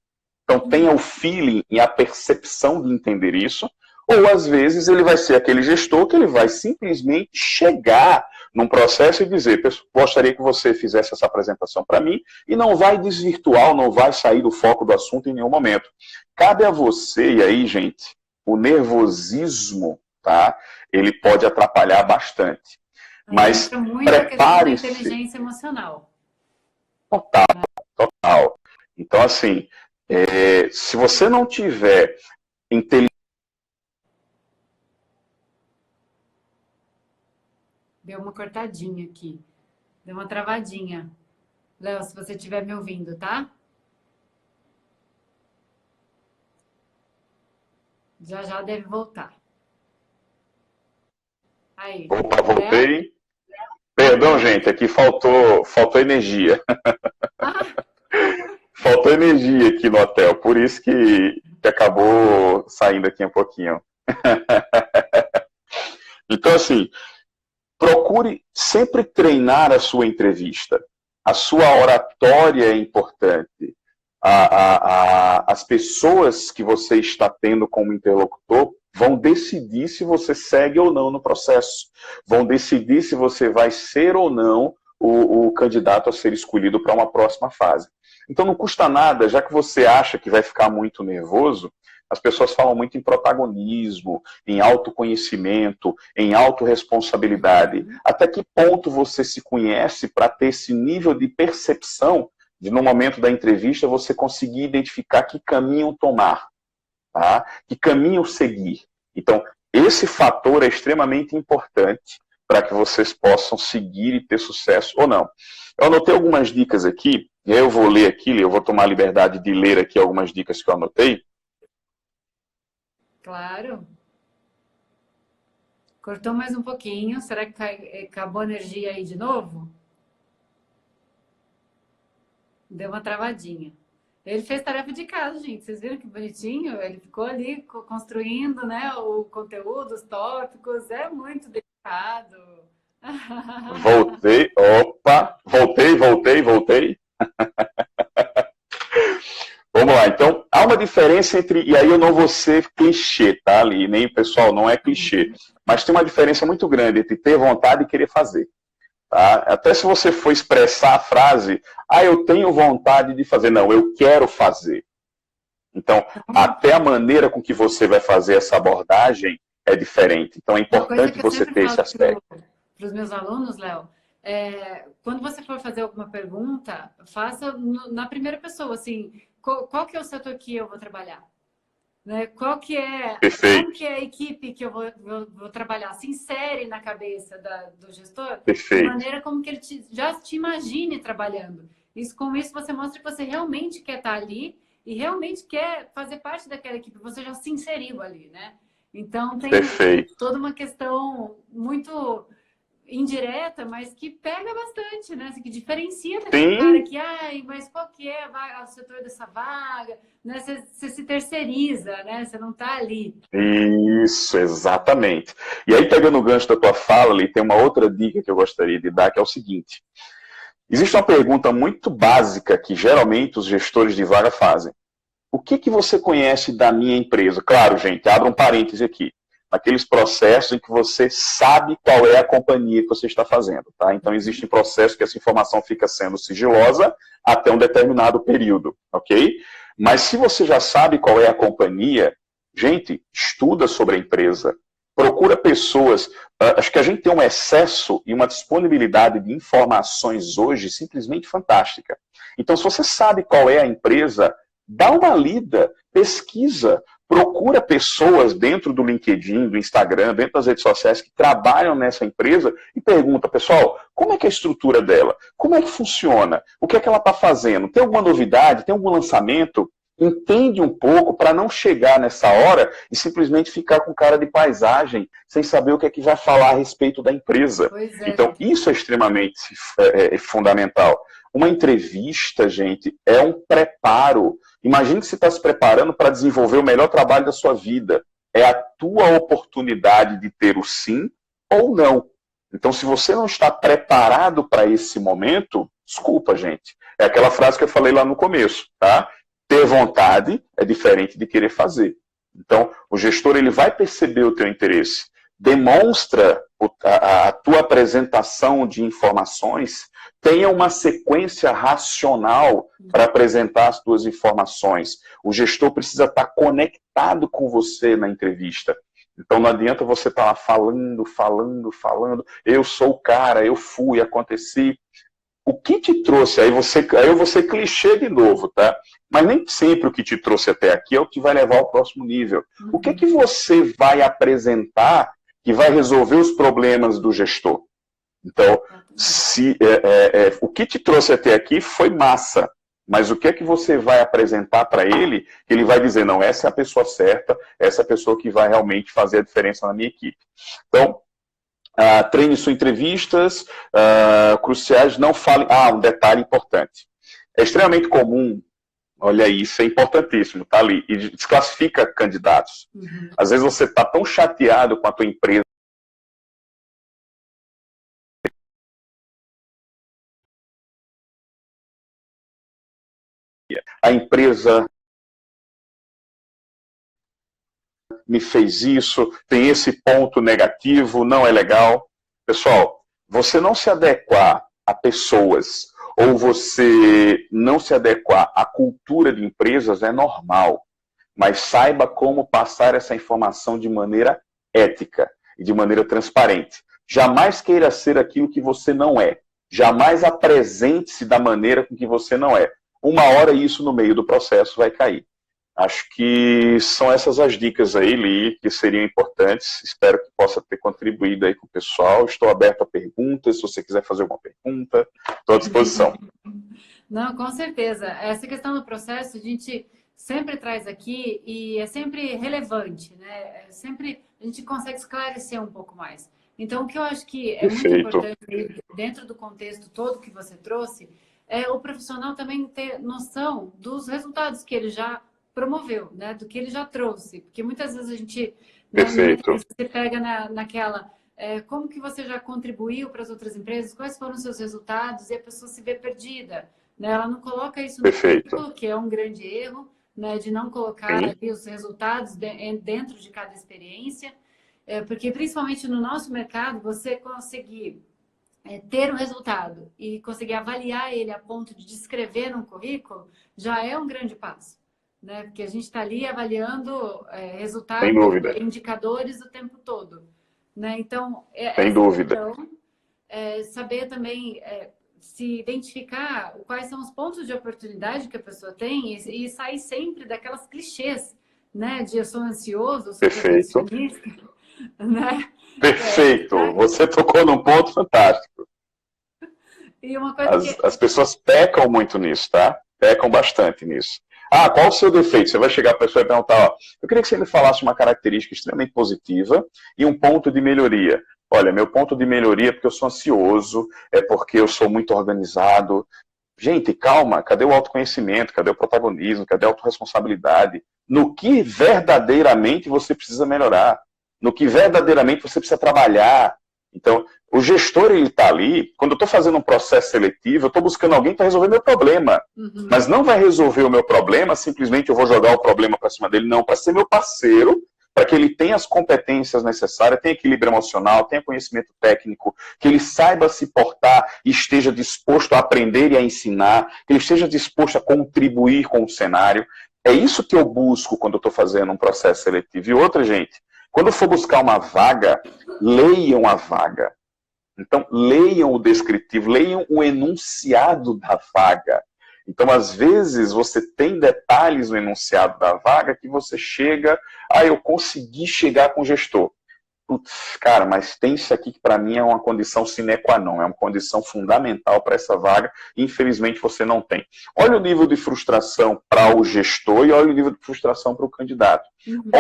Então, tenha o feeling e a percepção de entender isso. Ou, às vezes, ele vai ser aquele gestor que ele vai simplesmente chegar num processo e dizer, gostaria que você fizesse essa apresentação para mim, e não vai desvirtuar, não vai sair do foco do assunto em nenhum momento. Cabe a você, e aí, gente, o nervosismo, tá? Ele pode atrapalhar bastante. Aí Mas entra muito a questão da prepare-se. inteligência emocional. Total, total. Então, assim, se você não tiver inteligência. Deu uma cortadinha aqui. Deu uma travadinha. Léo, se você estiver me ouvindo, tá? Já já deve voltar. Aí. Opa, Léo? voltei. Perdão, gente, aqui faltou energia. Ah, Faltou energia aqui no hotel, por isso que acabou saindo aqui um pouquinho. Então, assim, procure sempre treinar a sua entrevista. A sua oratória é importante. As pessoas que você está tendo como interlocutor vão decidir se você segue ou não no processo. Vão decidir se você vai ser ou não o candidato a ser escolhido para uma próxima fase. Então não custa nada, já que você acha que vai ficar muito nervoso, as pessoas falam muito em protagonismo, em autoconhecimento, em autorresponsabilidade. Até que ponto você se conhece para ter esse nível de percepção de, no momento da entrevista, você conseguir identificar que caminho tomar, tá? Que caminho seguir. Então, esse fator é extremamente importante para que vocês possam seguir e ter sucesso ou não. Eu anotei algumas dicas aqui, e aí eu vou ler aqui, eu vou tomar a liberdade de ler aqui algumas dicas que eu anotei. claro. Cortou mais um pouquinho. Será que acabou a energia aí de novo? Deu uma travadinha. Ele fez tarefa de casa, gente. Vocês viram que bonitinho? Ele ficou ali construindo, né, o conteúdo, os tópicos. É muito delicado. Voltei, opa, voltei. Vamos lá, então, há uma diferença entre, e aí eu não vou ser clichê, tá, ali, nem, pessoal, não é clichê, mas tem uma diferença muito grande entre ter vontade e querer fazer. Tá? Até se você for expressar a frase, eu tenho vontade de fazer, não, eu quero fazer. Então, até a maneira com que você vai fazer essa abordagem é diferente. Então, é importante você ter esse aspecto. Para os meus alunos, Léo, quando você for fazer alguma pergunta, faça na primeira pessoa, assim, qual que é o setor que eu vou trabalhar? Né? Qual que é a equipe que eu vou trabalhar? Se insere na cabeça do gestor, Perfeito. de maneira como que ele já te imagine trabalhando. Com isso você mostra que você realmente quer estar ali e realmente quer fazer parte daquela equipe. Você já se inseriu ali, né? Então tem toda uma questão muito indireta, mas que pega bastante, né? Que diferencia daquele cara que, mas qual que é o setor dessa vaga? Né? Você se terceiriza, né? Você não está ali. Isso, exatamente. E aí, pegando o gancho da tua fala, ali, tem uma outra dica que eu gostaria de dar, que é o seguinte. Existe uma pergunta muito básica que geralmente os gestores de vaga fazem. O que você conhece da minha empresa? Claro, gente, abra um parêntese aqui. Naqueles processos em que você sabe qual é a companhia que você está fazendo. Tá? Então, existem processos que essa informação fica sendo sigilosa até um determinado período, ok? Mas se você já sabe qual é a companhia, gente, estuda sobre a empresa, procura pessoas. Acho que a gente tem um excesso e uma disponibilidade de informações hoje simplesmente fantástica. Então, se você sabe qual é a empresa, dá uma lida, pesquisa, procura pessoas dentro do LinkedIn, do Instagram, dentro das redes sociais que trabalham nessa empresa e pergunta, pessoal, como é que é a estrutura dela? Como é que funciona? O que é que ela está fazendo? Tem alguma novidade? Tem algum lançamento? Entende um pouco para não chegar nessa hora e simplesmente ficar com cara de paisagem, sem saber o que é que vai falar a respeito da empresa. Então, isso é extremamente fundamental. Uma entrevista, gente, é um preparo. Imagine que você está se preparando para desenvolver o melhor trabalho da sua vida. É a tua oportunidade de ter o sim ou não. Então, se você não está preparado para esse momento, desculpa, gente. É aquela frase que eu falei lá no começo, tá? Ter vontade é diferente de querer fazer. Então, o gestor ele vai perceber o teu interesse. Demonstra a tua apresentação de informações, tenha uma sequência racional para apresentar as tuas informações. O gestor precisa estar conectado com você na entrevista. Então não adianta você estar lá falando. Eu sou o cara, eu fui, aconteci. O que te trouxe, aí eu vou ser clichê de novo, tá? Mas nem sempre o que te trouxe até aqui é o que vai levar ao próximo nível. O que você vai apresentar que vai resolver os problemas do gestor? Então, O que te trouxe até aqui foi massa, mas o que é que você vai apresentar para ele, que ele vai dizer, não, essa é a pessoa certa, essa é a pessoa que vai realmente fazer a diferença na minha equipe. Então, treine suas entrevistas cruciais, não fale... um detalhe importante. É extremamente comum, olha aí, isso é importantíssimo, tá ali, e desclassifica candidatos. Uhum. Às vezes você está tão chateado com a tua empresa, a empresa me fez isso, tem esse ponto negativo, não é legal. Pessoal, você não se adequar a pessoas ou você não se adequar à cultura de empresas é normal, mas saiba como passar essa informação de maneira ética e de maneira transparente. Jamais queira ser aquilo que você não é. Jamais apresente-se da maneira com que você não é. Uma hora isso no meio do processo vai cair. Acho que são essas as dicas aí, Li, que seriam importantes. Espero que possa ter contribuído aí com o pessoal. Estou aberto a perguntas. Se você quiser fazer alguma pergunta, estou à disposição. Não, com certeza. Essa questão do processo, a gente sempre traz aqui e é sempre relevante, né? Sempre a gente consegue esclarecer um pouco mais. Então, o que eu acho que é muito importante dentro do contexto todo que você trouxe é o profissional também ter noção dos resultados que ele já promoveu, né? Do que ele já trouxe. Porque muitas vezes a gente, né, você pega naquela... como que você já contribuiu para as outras empresas? Quais foram os seus resultados? E a pessoa se vê perdida, né? Ela não coloca isso no currículo, que é um grande erro, né? De não colocar ali os resultados dentro de cada experiência. Porque, principalmente no nosso mercado, você conseguir ter o resultado e conseguir avaliar ele a ponto de descrever num currículo, já é um grande passo, né? Porque a gente está ali avaliando resultados, indicadores o tempo todo, né? Então, sem dúvida. Saber também se identificar quais são os pontos de oportunidade que a pessoa tem e sair sempre daquelas clichês, né? De eu sou ansioso, eu sou perfeccionista, né? Perfeito. Você tocou num ponto fantástico. E uma coisa as pessoas pecam muito nisso, tá? Pecam bastante nisso. Qual o seu defeito? Você vai chegar para a pessoa e perguntar, eu queria que você me falasse uma característica extremamente positiva e um ponto de melhoria. Olha, meu ponto de melhoria é porque eu sou ansioso, é porque eu sou muito organizado. Gente, calma, cadê o autoconhecimento? Cadê o protagonismo? Cadê a autorresponsabilidade? No que verdadeiramente você precisa melhorar? No que verdadeiramente você precisa trabalhar? Então, o gestor, ele está ali, quando eu estou fazendo um processo seletivo, eu estou buscando alguém para resolver meu problema. Mas não vai resolver o meu problema, simplesmente eu vou jogar o problema para cima dele, não, para ser meu parceiro, para que ele tenha as competências necessárias, tenha equilíbrio emocional, tenha conhecimento técnico, que ele saiba se portar e esteja disposto a aprender e a ensinar, que ele esteja disposto a contribuir com o cenário. É isso que eu busco quando eu estou fazendo um processo seletivo. E outra, gente, quando for buscar uma vaga, leiam a vaga. Então, leiam o descritivo, leiam o enunciado da vaga. Então, às vezes, você tem detalhes no enunciado da vaga que você chega, eu consegui chegar com o gestor. Putz, cara, mas tem isso aqui que para mim é uma condição sine qua non, é uma condição fundamental para essa vaga, e infelizmente você não tem. Olha o nível de frustração para o gestor e olha o nível de frustração para o candidato.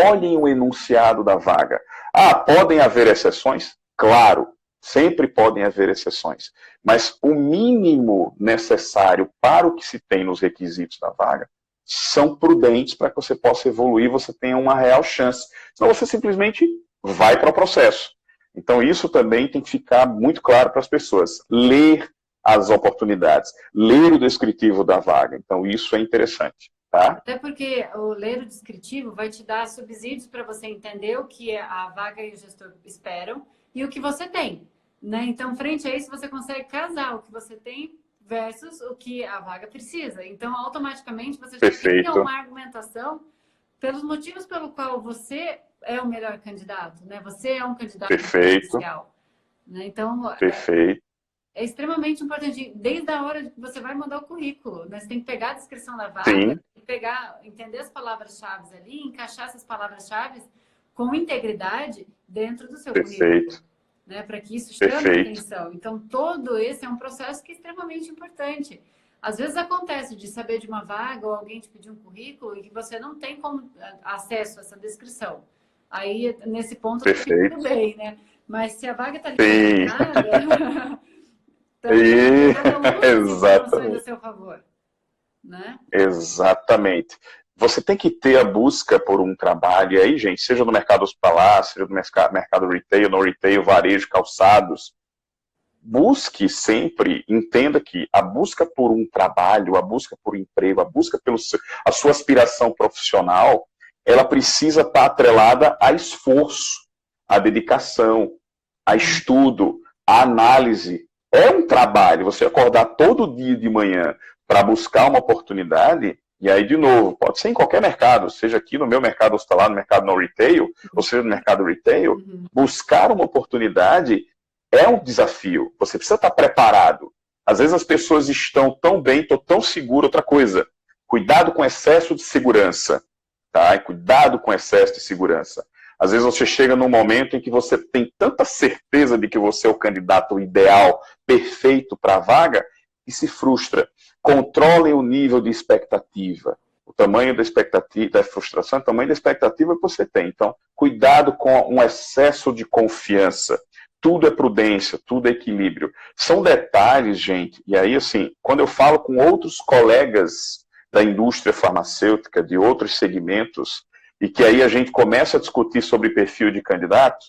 Olhem o enunciado da vaga. Podem haver exceções? Claro, sempre podem haver exceções, mas o mínimo necessário para o que se tem nos requisitos da vaga são prudentes para que você possa evoluir e você tenha uma real chance. Senão você simplesmente vai para o processo. Então isso também tem que ficar muito claro para as pessoas. Ler as oportunidades, ler o descritivo da vaga. Então isso é interessante. Tá? Até porque o ler o descritivo vai te dar subsídios para você entender o que a vaga e o gestor esperam e o que você tem, né? Então, frente a isso, você consegue casar o que você tem versus o que a vaga precisa. Então, automaticamente, você já cria uma argumentação pelos motivos pelo qual você é o melhor candidato, né? Você é um candidato especial, né? Então, é extremamente importante, desde a hora que você vai mandar o currículo, né? Você tem que pegar a descrição da vaga, entender as palavras-chave ali, encaixar essas palavras-chave com integridade dentro do seu currículo. né, para que isso chame Perfeito. atenção. Então, todo esse é um processo que é extremamente importante. Às vezes acontece de saber de uma vaga ou alguém te pedir um currículo e que você não tem como acesso a essa descrição. Aí, nesse ponto, fica Perfeito. tudo bem, né? Mas se a vaga está ali Sim. publicada, também cada um usa as informações a Exatamente. seu favor, né? Exatamente. Você tem que ter a busca por um trabalho, e aí, gente, seja no mercado hospitalar, seja no mercado retail, no retail, varejo, calçados, busque sempre, entenda que a busca por um trabalho, a busca por um emprego, a busca pela a sua aspiração profissional, ela precisa estar atrelada a esforço, a dedicação, a estudo, a análise. É um trabalho, você acordar todo dia de manhã para buscar uma oportunidade, e aí, de novo, pode ser em qualquer mercado, seja aqui no meu mercado hospitalar, no mercado no retail, ou seja no mercado retail, buscar uma oportunidade é um desafio. Você precisa estar preparado. Às vezes as pessoas estão tão bem, estão tão seguras. Outra coisa, cuidado com excesso de segurança. Tá? E cuidado com excesso de segurança. Às vezes você chega num momento em que você tem tanta certeza de que você é o candidato ideal, perfeito para a vaga, e se frustra. Controlem o nível de expectativa. O tamanho da expectativa, da frustração, o tamanho da expectativa que você tem. Então, cuidado com um excesso de confiança. Tudo é prudência, tudo é equilíbrio. São detalhes, gente, e aí, assim, quando eu falo com outros colegas da indústria farmacêutica, de outros segmentos, e que aí a gente começa a discutir sobre perfil de candidato,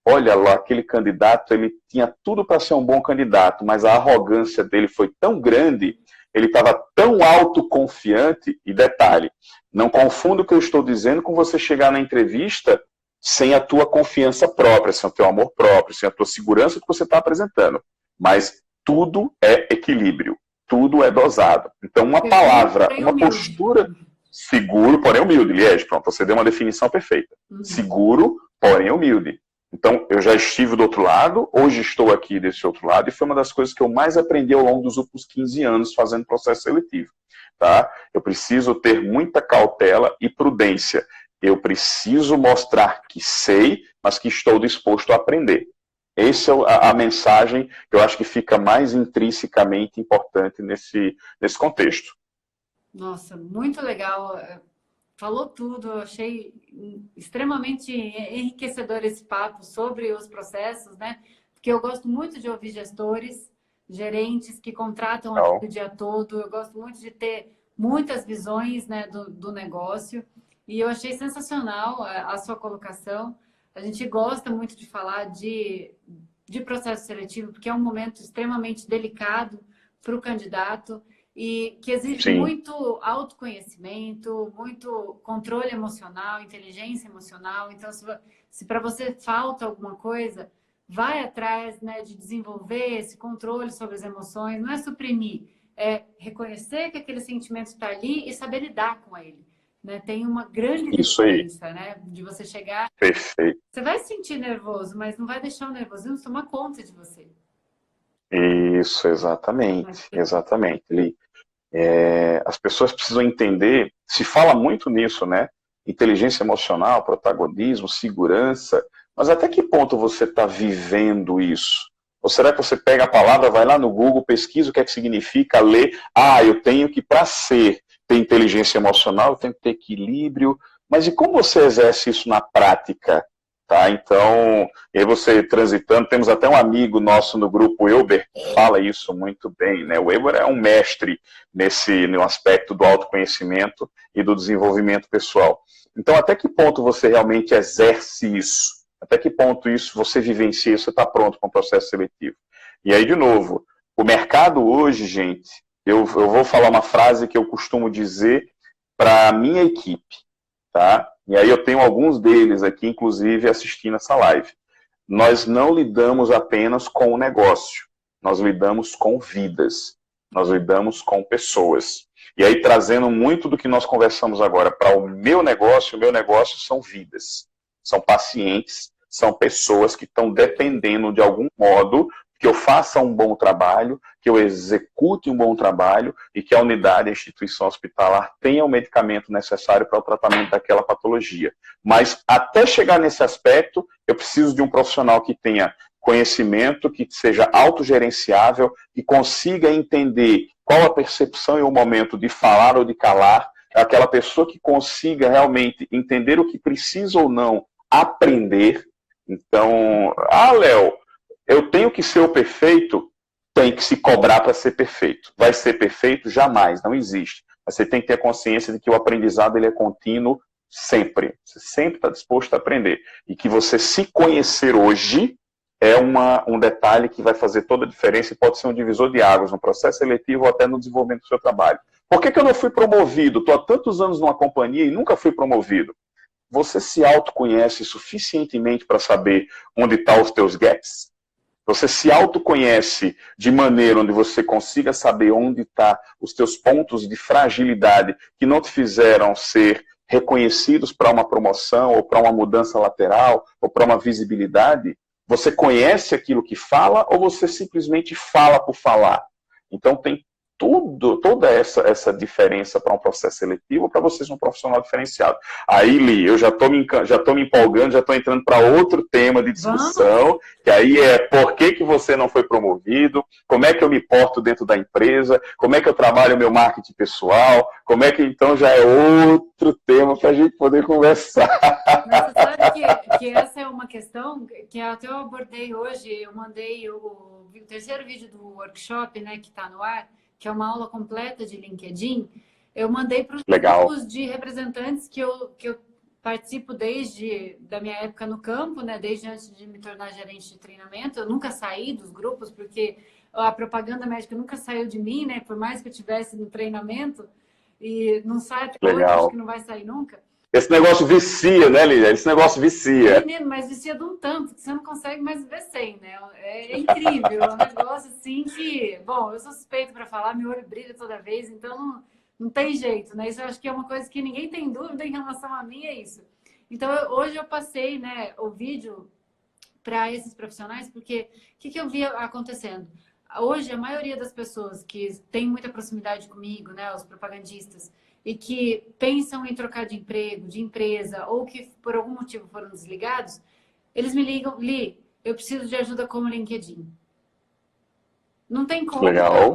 olha lá, aquele candidato, ele tinha tudo para ser um bom candidato, mas a arrogância dele foi tão grande, ele estava tão autoconfiante, e detalhe, não confunda o que eu estou dizendo com você chegar na entrevista sem a tua confiança própria, sem o teu amor próprio, sem a tua segurança que você está apresentando. Mas tudo é equilíbrio, tudo é dosado. Então, uma palavra, uma postura, seguro, porém humilde. Liege, pronto, você deu uma definição perfeita. Seguro, porém humilde. Então, eu já estive do outro lado, hoje estou aqui desse outro lado, e foi uma das coisas que eu mais aprendi ao longo dos últimos 15 anos fazendo processo seletivo. Tá? Eu preciso ter muita cautela e prudência. Eu preciso mostrar que sei, mas que estou disposto a aprender. Essa é a mensagem que eu acho que fica mais intrinsecamente importante nesse contexto. Nossa, muito legal. Falou tudo. Eu achei extremamente enriquecedor esse papo sobre os processos, né? Porque eu gosto muito de ouvir gestores, gerentes que contratam o dia todo. Eu gosto muito de ter muitas visões, né, do negócio. E eu achei sensacional a sua colocação. A gente gosta muito de falar de processo seletivo, porque é um momento extremamente delicado para o candidato e que exige muito autoconhecimento, muito controle emocional, inteligência emocional. Então, se para você falta alguma coisa, vai atrás, né, de desenvolver esse controle sobre as emoções. Não é suprimir, é reconhecer que aquele sentimento está ali e saber lidar com ele. Né? Tem uma grande diferença, né? De você chegar... Perfeito. Você vai se sentir nervoso, mas não vai deixar o nervosismo tomar conta de você. Isso, exatamente. Exatamente. As pessoas precisam entender, se fala muito nisso, né? Inteligência emocional, protagonismo, segurança, mas até que ponto você está vivendo isso? Ou será que você pega a palavra, vai lá no Google, pesquisa o que é que significa, lê, eu tenho que, para ser, ter inteligência emocional, eu tenho que ter equilíbrio, mas e como você exerce isso na prática? Tá? Então, e aí você transitando, temos até um amigo nosso no grupo, o Elber, que fala isso muito bem, né? O Elber é um mestre no aspecto do autoconhecimento e do desenvolvimento pessoal. Então, até que ponto você realmente exerce isso? Até que ponto isso você vivencia, você está pronto para um processo seletivo? E aí, de novo, o mercado hoje, gente, eu vou falar uma frase que eu costumo dizer para a minha equipe, tá? E aí eu tenho alguns deles aqui, inclusive, assistindo essa live. Nós não lidamos apenas com o negócio, nós lidamos com vidas, nós lidamos com pessoas. E aí, trazendo muito do que nós conversamos agora para o meu negócio são vidas, são pacientes, são pessoas que estão dependendo de algum modo que eu faça um bom trabalho, que eu execute um bom trabalho e que a unidade, a instituição hospitalar tenha o medicamento necessário para o tratamento daquela patologia. Mas até chegar nesse aspecto, eu preciso de um profissional que tenha conhecimento que seja autogerenciável, que consiga entender qual a percepção e o momento de falar ou de calar, aquela pessoa que consiga realmente entender o que precisa ou não aprender. Então, Léo, eu tenho que ser o perfeito, tem que se cobrar para ser perfeito. Vai ser perfeito? Jamais, não existe. Você tem que ter consciência de que o aprendizado ele é contínuo sempre. Você sempre está disposto a aprender. E que você se conhecer hoje é um detalhe que vai fazer toda a diferença e pode ser um divisor de águas no processo seletivo ou até no desenvolvimento do seu trabalho. Por que eu não fui promovido? Estou há tantos anos numa companhia e nunca fui promovido. Você se autoconhece suficientemente para saber onde estão os teus gaps? Você se autoconhece de maneira onde você consiga saber onde estão os teus pontos de fragilidade que não te fizeram ser reconhecidos para uma promoção ou para uma mudança lateral ou para uma visibilidade? Você conhece aquilo que fala ou você simplesmente fala por falar? Então tem toda essa diferença para um processo seletivo para você ser um profissional diferenciado. Aí, Li, eu já estou me empolgando, já estou entrando para outro tema de discussão, que aí é por que você não foi promovido, como é que eu me porto dentro da empresa, como é que eu trabalho o meu marketing pessoal, como é que então já é outro tema para a gente poder conversar. Mas você sabe que essa é uma questão que até eu abordei hoje, eu mandei o terceiro vídeo do workshop, né, que está no ar, que é uma aula completa de LinkedIn, eu mandei para os grupos de representantes que eu participo desde da minha época no campo, né? Desde antes de me tornar gerente de treinamento. Eu nunca saí dos grupos, porque a propaganda médica nunca saiu de mim, né? Por mais que eu estivesse no treinamento, e não sai até hoje, acho que não vai sair nunca. Esse negócio vicia, né, Lídia? Esse negócio vicia. Menino, mas vicia de um tanto que você não consegue mais viver sem, né? É incrível, é um negócio assim que... Bom, eu sou suspeito para falar, meu olho brilha toda vez, então não tem jeito, né? Isso eu acho que é uma coisa que ninguém tem dúvida em relação a mim, é isso. Então, hoje eu passei, né, o vídeo para esses profissionais, porque o que eu via acontecendo? Hoje, a maioria das pessoas que tem muita proximidade comigo, né, os propagandistas, e que pensam em trocar de emprego, de empresa, ou que por algum motivo foram desligados, eles me ligam, Li, eu preciso de ajuda como LinkedIn. Não tem como,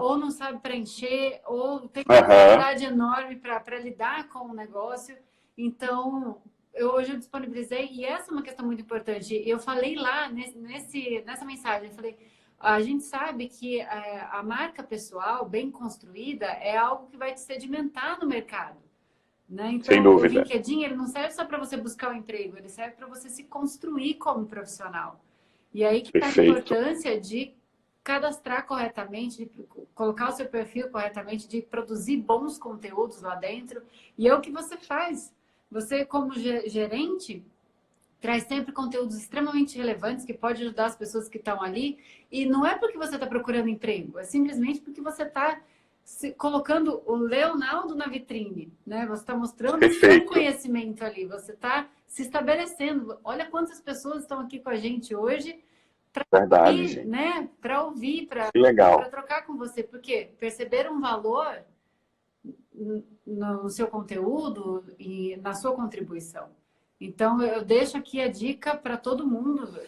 ou não sabe preencher, ou tem uma dificuldade enorme para lidar com o negócio. Então, hoje eu disponibilizei, e essa é uma questão muito importante. Eu falei lá nessa mensagem, eu falei, a gente sabe que a marca pessoal bem construída é algo que vai te sedimentar no mercado, né? Então, sem dúvida. O LinkedIn ele não serve só para você buscar um emprego, ele serve para você se construir como profissional. E aí que está a importância de cadastrar corretamente, de colocar o seu perfil corretamente, de produzir bons conteúdos lá dentro. E é o que você faz. Você, como gerente, traz sempre conteúdos extremamente relevantes que pode ajudar as pessoas que estão ali. E não é porque você está procurando emprego, é simplesmente porque você está colocando o Leonardo na vitrine, né? Você está mostrando o seu conhecimento ali, você está se estabelecendo. Olha quantas pessoas estão aqui com a gente hoje para ouvir, né? Para ouvir, para trocar com você, porque perceber um valor no seu conteúdo e na sua contribuição. Então, eu deixo aqui a dica para todo mundo.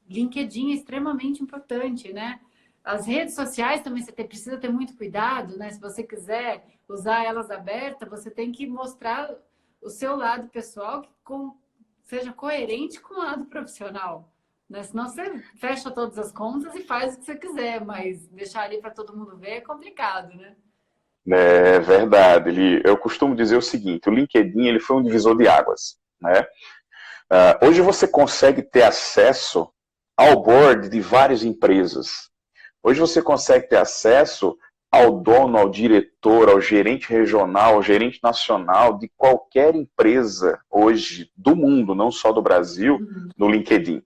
LinkedIn é extremamente importante, né? As redes sociais também você precisa ter muito cuidado, né? Se você quiser usar elas abertas, você tem que mostrar o seu lado pessoal que seja coerente com o lado profissional, né? Senão você fecha todas as contas e faz o que você quiser, mas deixar ali para todo mundo ver é complicado, né? É verdade. Eu costumo dizer o seguinte, o LinkedIn ele foi um divisor de águas, né? Hoje você consegue ter acesso ao board de várias empresas. Hoje você consegue ter acesso ao dono, ao diretor, ao gerente regional, ao gerente nacional de qualquer empresa hoje do mundo, não só do Brasil, no LinkedIn.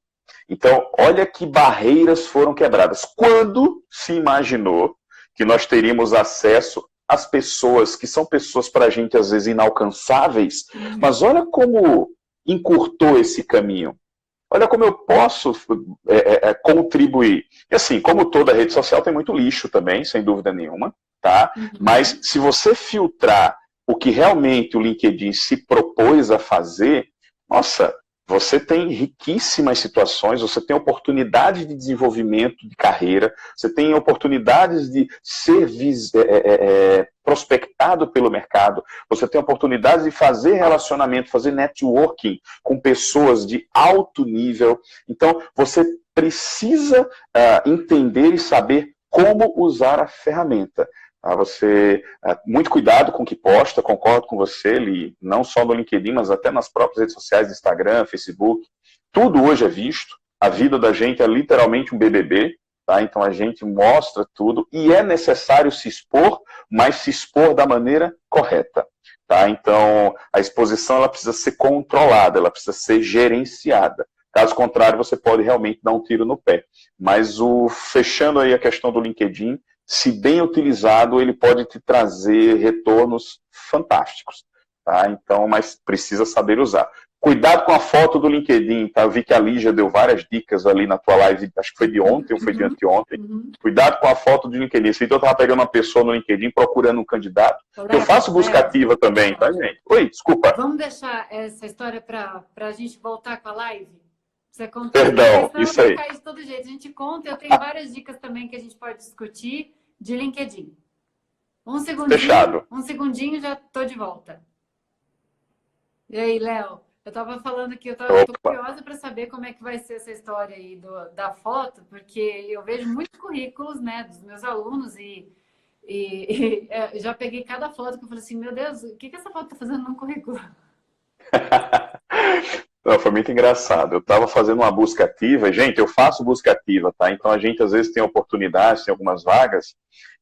Então, olha que barreiras foram quebradas. Quando se imaginou que nós teríamos acesso às pessoas que são pessoas para a gente às vezes inalcançáveis, mas olha como encurtou esse caminho. Olha como eu posso contribuir. E assim, como toda rede social tem muito lixo também, sem dúvida nenhuma, tá? Mas se você filtrar o que realmente o LinkedIn se propôs a fazer, nossa, Você tem riquíssimas situações, você tem oportunidades de desenvolvimento de carreira, você tem oportunidades de ser prospectado pelo mercado, você tem oportunidades de fazer relacionamento, fazer networking com pessoas de alto nível. Então, você precisa entender e saber como usar a ferramenta. Muito cuidado com o que posta, concordo com você, Li, não só no LinkedIn, mas até nas próprias redes sociais, Instagram, Facebook. Tudo hoje é visto, a vida da gente é literalmente um BBB, tá? Então a gente mostra tudo e é necessário se expor, mas se expor da maneira correta. Tá? Então a exposição ela precisa ser controlada, ela precisa ser gerenciada. Caso contrário, você pode realmente dar um tiro no pé. Mas fechando aí a questão do LinkedIn, se bem utilizado, ele pode te trazer retornos fantásticos. Tá? Então, mas precisa saber usar. Cuidado com a foto do LinkedIn, tá? Eu vi que a Lígia deu várias dicas ali na tua live, acho que foi de ontem ou foi de anteontem. Cuidado com a foto do LinkedIn. Se eu estava pegando uma pessoa no LinkedIn procurando um candidato, eu faço busca ativa também, tá, gente? Oi, desculpa. Vamos deixar essa história para a gente voltar com a live? Você conta, perdão, isso aí. De todo jeito. A gente conta, eu tenho várias dicas também que a gente pode discutir de LinkedIn. Um segundinho, fechado. Um segundinho, já estou de volta. E aí, Léo? Eu estava falando que eu estou curiosa para saber como é que vai ser essa história aí da foto, porque eu vejo muitos currículos, né, dos meus alunos e já peguei cada foto que eu falei assim, meu Deus, o que essa foto está fazendo num currículo? Não, foi muito engraçado. Eu estava fazendo uma busca ativa. Gente, eu faço busca ativa, tá? Então a gente às vezes tem oportunidades, tem algumas vagas,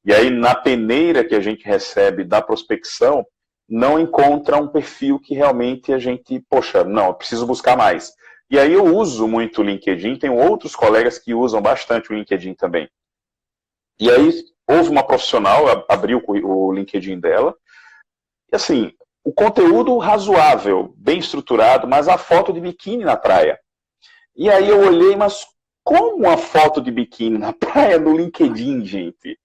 e aí na peneira que a gente recebe da prospecção, não encontra um perfil que realmente a gente, poxa, não, eu preciso buscar mais. E aí eu uso muito o LinkedIn, tenho outros colegas que usam bastante o LinkedIn também. E aí houve uma profissional, abriu o LinkedIn dela, e assim, o conteúdo razoável, bem estruturado, mas a foto de biquíni na praia. E aí eu olhei, mas como a foto de biquíni na praia no LinkedIn, gente?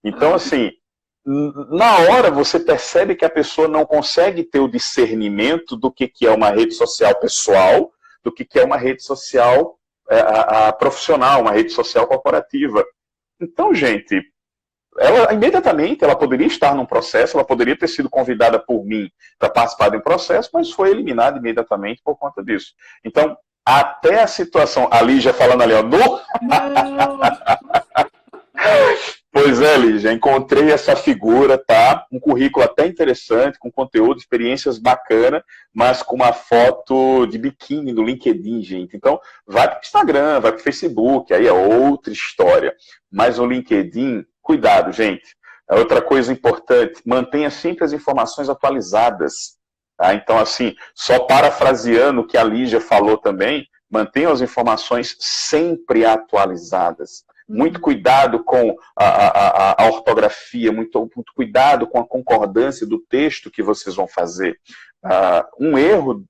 Então, assim, na hora você percebe que a pessoa não consegue ter o discernimento do que é uma rede social pessoal, do que é uma rede social profissional, uma rede social corporativa. Então, gente, ela imediatamente ela poderia estar num processo, ela poderia ter sido convidada por mim para participar de um processo, mas foi eliminada imediatamente por conta disso. Então, até a situação, a Lígia falando ali, ó, Pois é, Lígia, encontrei essa figura, tá? Um currículo até interessante, com conteúdo, experiências bacanas, mas com uma foto de biquíni no LinkedIn, gente. Então, vai para o Instagram, vai para o Facebook, aí é outra história. Mas o LinkedIn, cuidado, gente. Outra coisa importante, mantenha sempre as informações atualizadas. Tá? Então, assim, só parafraseando o que a Lígia falou também, mantenha as informações sempre atualizadas. Muito cuidado com a ortografia, muito cuidado com a concordância do texto que vocês vão fazer. Um erro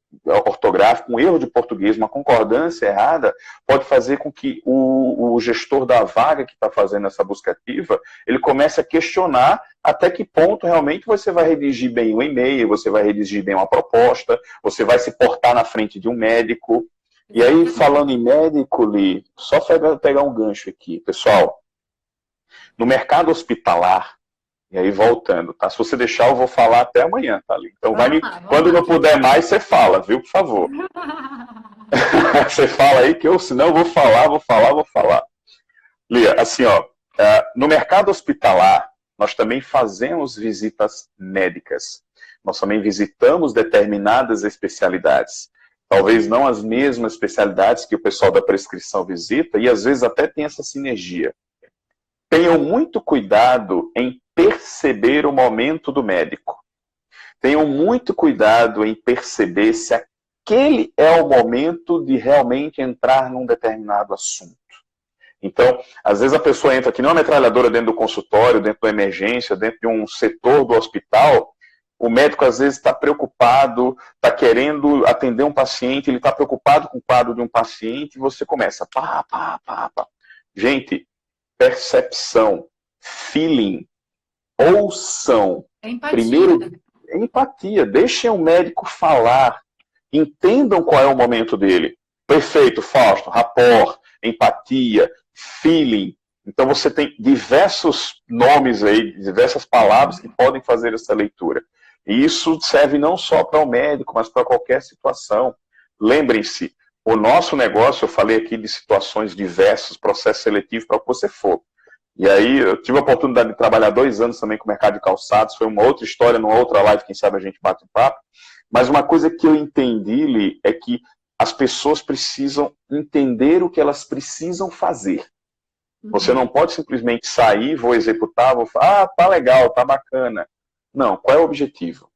ortográfico, um erro de português, uma concordância errada, pode fazer com que o gestor da vaga que está fazendo essa busca ativa, ele comece a questionar até que ponto realmente você vai redigir bem um e-mail, você vai redigir bem uma proposta, você vai se portar na frente de um médico. E aí, falando em médico, Li, só pegar um gancho aqui. Pessoal, no mercado hospitalar, e aí voltando, tá? Se você deixar, eu vou falar até amanhã, tá, Li? Então, quando não puder mais, você fala, viu, por favor. Você fala aí que eu, senão eu vou falar. Li, assim, ó, no mercado hospitalar, nós também fazemos visitas médicas. Nós também visitamos determinadas especialidades. Talvez não as mesmas especialidades que o pessoal da prescrição visita, e às vezes até tem essa sinergia. Tenham muito cuidado em perceber o momento do médico. Tenham muito cuidado em perceber se aquele é o momento de realmente entrar num determinado assunto. Então, às vezes a pessoa entra que nem uma metralhadora dentro do consultório, dentro da emergência, dentro de um setor do hospital. O médico, às vezes, está preocupado, está querendo atender um paciente, ele está preocupado com o quadro de um paciente, e você começa, pá. Gente, percepção, feeling, ouçam. Empatia. Primeiro, empatia. Deixem o médico falar. Entendam qual é o momento dele. Perfeito, Fausto, rapport, empatia, feeling. Então você tem diversos nomes aí, diversas palavras que podem fazer essa leitura. E isso serve não só para o médico, mas para qualquer situação. Lembrem-se, o nosso negócio, eu falei aqui de situações diversas, processo seletivo para o que você for. E aí eu tive a oportunidade de trabalhar 2 anos também com o mercado de calçados, foi uma outra história, numa outra live, quem sabe a gente bate um papo. Mas uma coisa que eu entendi, Li, é que as pessoas precisam entender o que elas precisam fazer. Você não pode simplesmente sair, vou executar, vou falar, tá legal, tá bacana. Não, qual é o objetivo?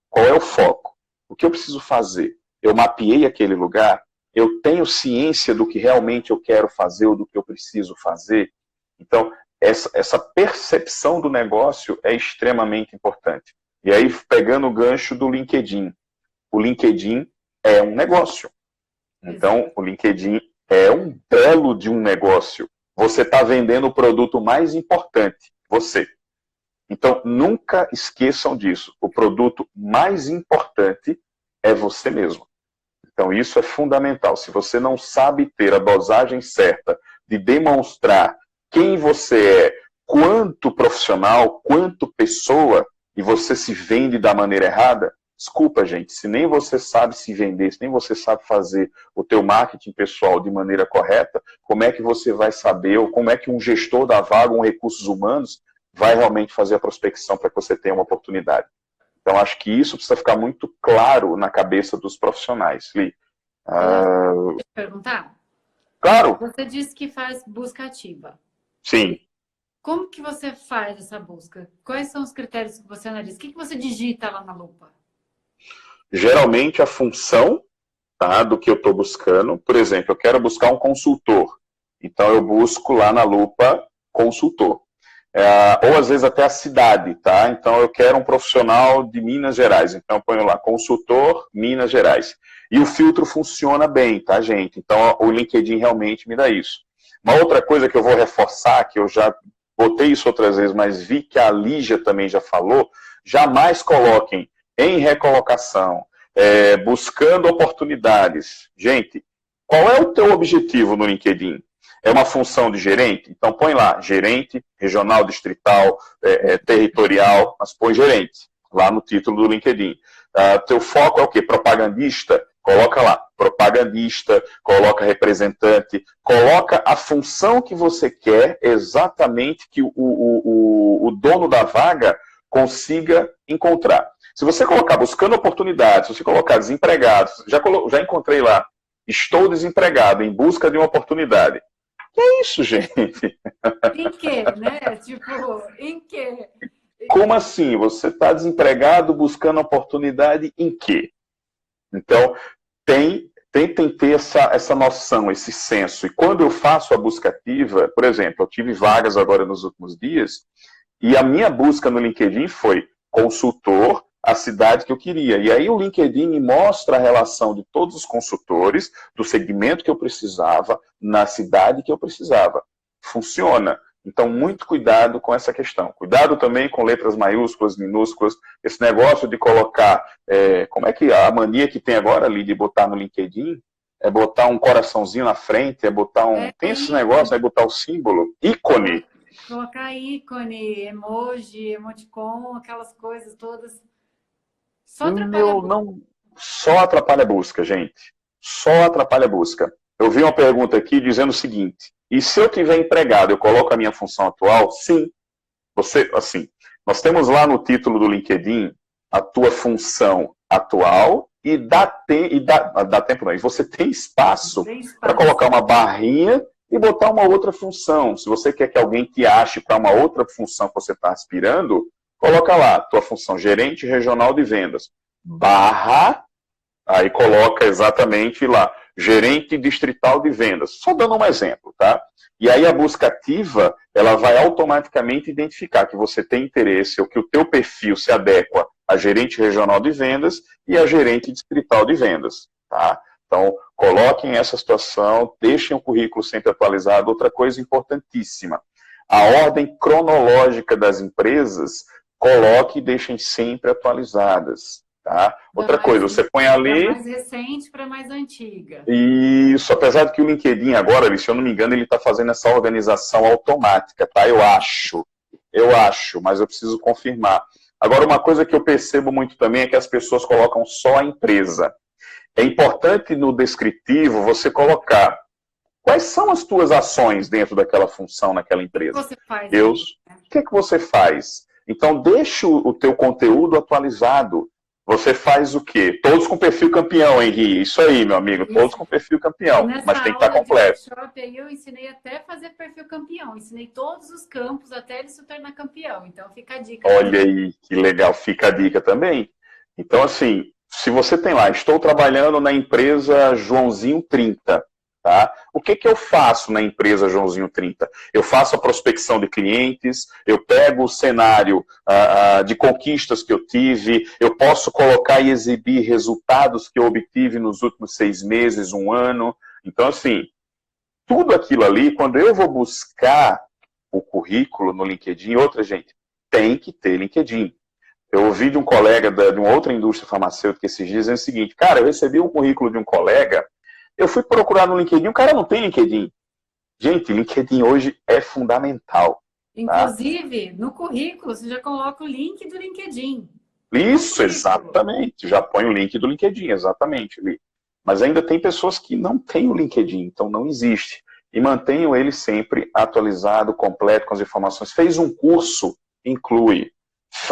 Qual é o foco? O que eu preciso fazer? Eu mapeei aquele lugar? Eu tenho ciência do que realmente eu quero fazer ou do que eu preciso fazer? Então, essa percepção do negócio é extremamente importante. E aí, pegando o gancho do LinkedIn. O LinkedIn é um negócio. Então, o LinkedIn é um belo de um negócio. Você está vendendo o produto mais importante, você. Então, nunca esqueçam disso. O produto mais importante é você mesmo. Então, isso é fundamental. Se você não sabe ter a dosagem certa de demonstrar quem você é, quanto profissional, quanto pessoa, e você se vende da maneira errada, desculpa, gente, se nem você sabe se vender, se nem você sabe fazer o teu marketing pessoal de maneira correta, como é que você vai saber, ou como é que um gestor da vaga, um recursos humanos, vai realmente fazer a prospecção para que você tenha uma oportunidade? Então, acho que isso precisa ficar muito claro na cabeça dos profissionais. Li. Deixa eu perguntar? Claro. Você disse que faz busca ativa. Sim. Como que você faz essa busca? Quais são os critérios que você analisa? O que você digita lá na lupa? Geralmente a função, tá, do que eu estou buscando. Por exemplo, eu quero buscar um consultor. Então eu busco lá na lupa consultor. Ou às vezes até a cidade, tá? Então eu quero um profissional de Minas Gerais. Então eu ponho lá consultor Minas Gerais. E o filtro funciona bem, tá, gente? Então o LinkedIn realmente me dá isso. Uma outra coisa que eu vou reforçar, que eu já botei isso outras vezes, mas vi que a Lígia também já falou, jamais coloquem em recolocação, buscando oportunidades. Gente, qual é o teu objetivo no LinkedIn? É uma função de gerente? Então põe lá, gerente, regional, distrital, territorial, mas põe gerente, lá no título do LinkedIn. Teu foco é o quê? Propagandista? Coloca lá, propagandista, coloca representante, coloca a função que você quer exatamente que o dono da vaga consiga encontrar. Se você colocar buscando oportunidades, se você colocar desempregado, já encontrei lá, estou desempregado em busca de uma oportunidade. Que é isso, gente? Em quê, né? Tipo, em quê? Como assim? Você está desempregado buscando oportunidade em quê? Então, tentem ter essa noção, esse senso. E quando eu faço a busca ativa, por exemplo, eu tive vagas agora nos últimos dias, e a minha busca no LinkedIn foi consultor, a cidade que eu queria. E aí o LinkedIn me mostra a relação de todos os consultores, do segmento que eu precisava, na cidade que eu precisava. Funciona. Então, muito cuidado com essa questão. Cuidado também com letras maiúsculas, minúsculas. Esse negócio de colocar... como é que a mania que tem agora ali de botar no LinkedIn é botar um coraçãozinho na frente, é botar um... tem esse negócio, é botar o símbolo, ícone. Colocar ícone, emoji, emoticon, aquelas coisas todas. Só atrapalha a busca. Só atrapalha a busca, gente. Só atrapalha a busca. Eu vi uma pergunta aqui dizendo o seguinte: e se eu tiver empregado, eu coloco a minha função atual? Sim. Nós temos lá no título do LinkedIn a tua função atual e dá tempo não. E você tem espaço para colocar uma barrinha e botar uma outra função. Se você quer que alguém te ache para uma outra função que você está aspirando, coloca lá, tua função gerente regional de vendas, barra, aí coloca exatamente lá, gerente distrital de vendas. Só dando um exemplo, tá? E aí a busca ativa, ela vai automaticamente identificar que você tem interesse ou que o teu perfil se adequa a gerente regional de vendas e a gerente distrital de vendas, tá? Então, coloquem essa situação, deixem o currículo sempre atualizado. Outra coisa importantíssima, a ordem cronológica das empresas, coloque e deixem sempre atualizadas, tá? Outra coisa, você põe ali... Da mais recente para mais antiga. Isso, apesar de que o LinkedIn agora, se eu não me engano, ele está fazendo essa organização automática, tá? Eu acho, mas eu preciso confirmar. Agora, uma coisa que eu percebo muito também é que as pessoas colocam só a empresa. É importante no descritivo você colocar quais são as tuas ações dentro daquela função naquela empresa. O que você faz? O que é que você faz? Então, deixa o teu conteúdo atualizado. Você faz o quê? Todos com perfil campeão, Henri. Isso aí, meu amigo. Todos com perfil campeão. Mas tem que estar completo. Nessa aula de workshop aí eu ensinei até a fazer perfil campeão. Ensinei todos os campos até ele se tornar campeão. Então fica a dica. Olha aí, que legal. Fica a dica também. Então, assim, se você tem lá, estou trabalhando na empresa Joãozinho 30. Tá? O que eu faço na empresa Joãozinho 30? Eu faço a prospecção de clientes, eu pego o cenário de conquistas que eu tive, eu posso colocar e exibir resultados que eu obtive nos últimos 6 meses, 1 ano. Então, assim, tudo aquilo ali, quando eu vou buscar o currículo no LinkedIn, outra gente, tem que ter LinkedIn. Eu ouvi de um colega de uma outra indústria farmacêutica esses dias dizendo o seguinte, cara, eu recebi um currículo de um colega. Eu fui procurar no LinkedIn, o cara não tem LinkedIn. Gente, LinkedIn hoje é fundamental. Inclusive, no currículo, você já coloca o link do LinkedIn. Isso, exatamente. Já põe o link do LinkedIn, exatamente. Mas ainda tem pessoas que não têm o LinkedIn, então não existe. E mantenham ele sempre atualizado, completo, com as informações. Fez um curso, inclui.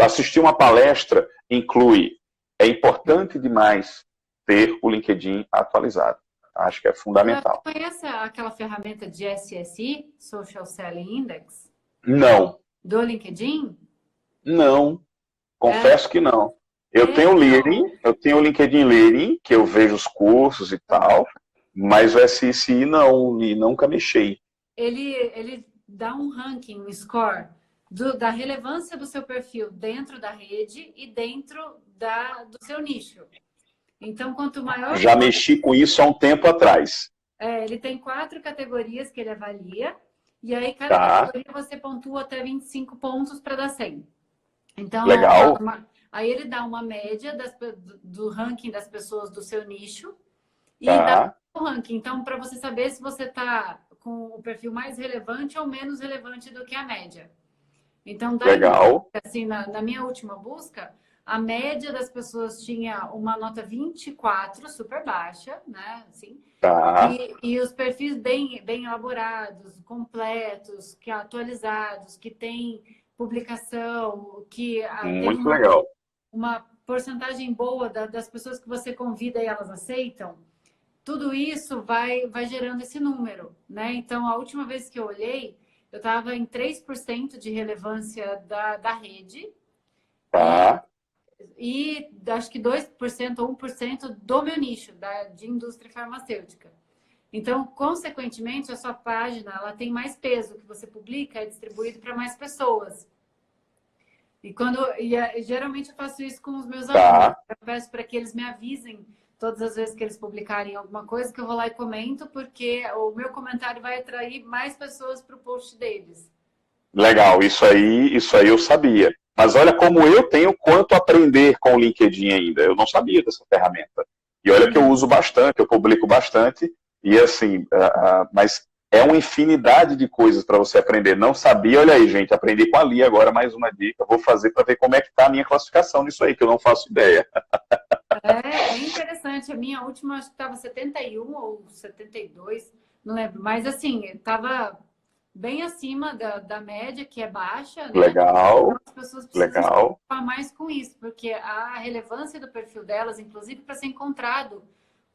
Assistiu uma palestra, inclui. É importante demais ter o LinkedIn atualizado. Acho que é fundamental. Você conhece aquela ferramenta de SSI, Social Selling Index? Não. Do LinkedIn? Não. Confesso que não. Eu tenho o Learning, eu tenho o LinkedIn Learning, que eu vejo os cursos e tal, mas o SSI não, e nunca mexi. Ele dá um ranking, um score da relevância do seu perfil dentro da rede e dentro do seu nicho. Então, quanto maior... Já mexi com isso há um tempo atrás. Ele tem 4 categorias que ele avalia, e aí cada categoria você pontua até 25 pontos para dar 100. Então, legal. Aí ele dá uma média do ranking das pessoas do seu nicho e dá o ranking. Então, para você saber se você está com o perfil mais relevante ou menos relevante do que a média. Então, legal. Assim, na minha última busca, a média das pessoas tinha uma nota 24, super baixa, né? Assim, e os perfis bem elaborados, completos, que atualizados, que tem publicação, que muito tem legal. Uma porcentagem boa das pessoas que você convida e elas aceitam. Tudo isso vai gerando esse número, né? Então, a última vez que eu olhei, eu estava em 3% de relevância da rede. E acho que 2% ou 1% do meu nicho, de indústria farmacêutica. Então, consequentemente, a sua página ela tem mais peso, que você publica é distribuído para mais pessoas. Geralmente eu faço isso com os meus alunos. Eu peço para que eles me avisem todas as vezes que eles publicarem alguma coisa, que eu vou lá e comento, porque o meu comentário vai atrair mais pessoas para o post deles. Legal, isso aí eu sabia. Mas olha como eu tenho quanto aprender com o LinkedIn ainda. Eu não sabia dessa ferramenta. E olha que eu uso bastante, eu publico bastante. E assim, mas é uma infinidade de coisas para você aprender. Não sabia, olha aí, gente, aprendi com a Lia agora, mais uma dica. Vou fazer para ver como é que está a minha classificação nisso aí, que eu não faço ideia. É interessante. A minha última, acho que estava 71 ou 72, não lembro. Mas assim, estava bem acima da média, que é baixa, né? Legal, então, as pessoas precisam se preocupar mais com isso, porque a relevância do perfil delas, inclusive para ser encontrado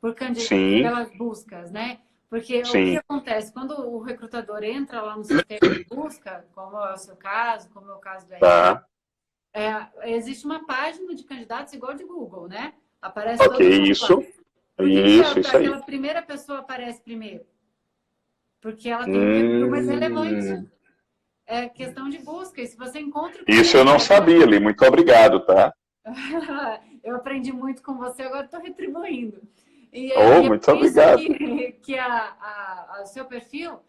por candidatos pelas buscas, né? Porque o que acontece? Quando o recrutador entra lá no sistema de busca, como é o seu caso, como é o caso do RH, existe uma página de candidatos igual de Google, né? Aparece todo mundo isso. lá. Por que aquela primeira pessoa aparece primeiro? Porque ela tem um perfil mais relevante. É questão de busca. E se você encontra... Isso eu não sabia, Li. Muito obrigado, tá? Eu aprendi muito com você, agora estou retribuindo. Muito obrigado. Que o seu perfil,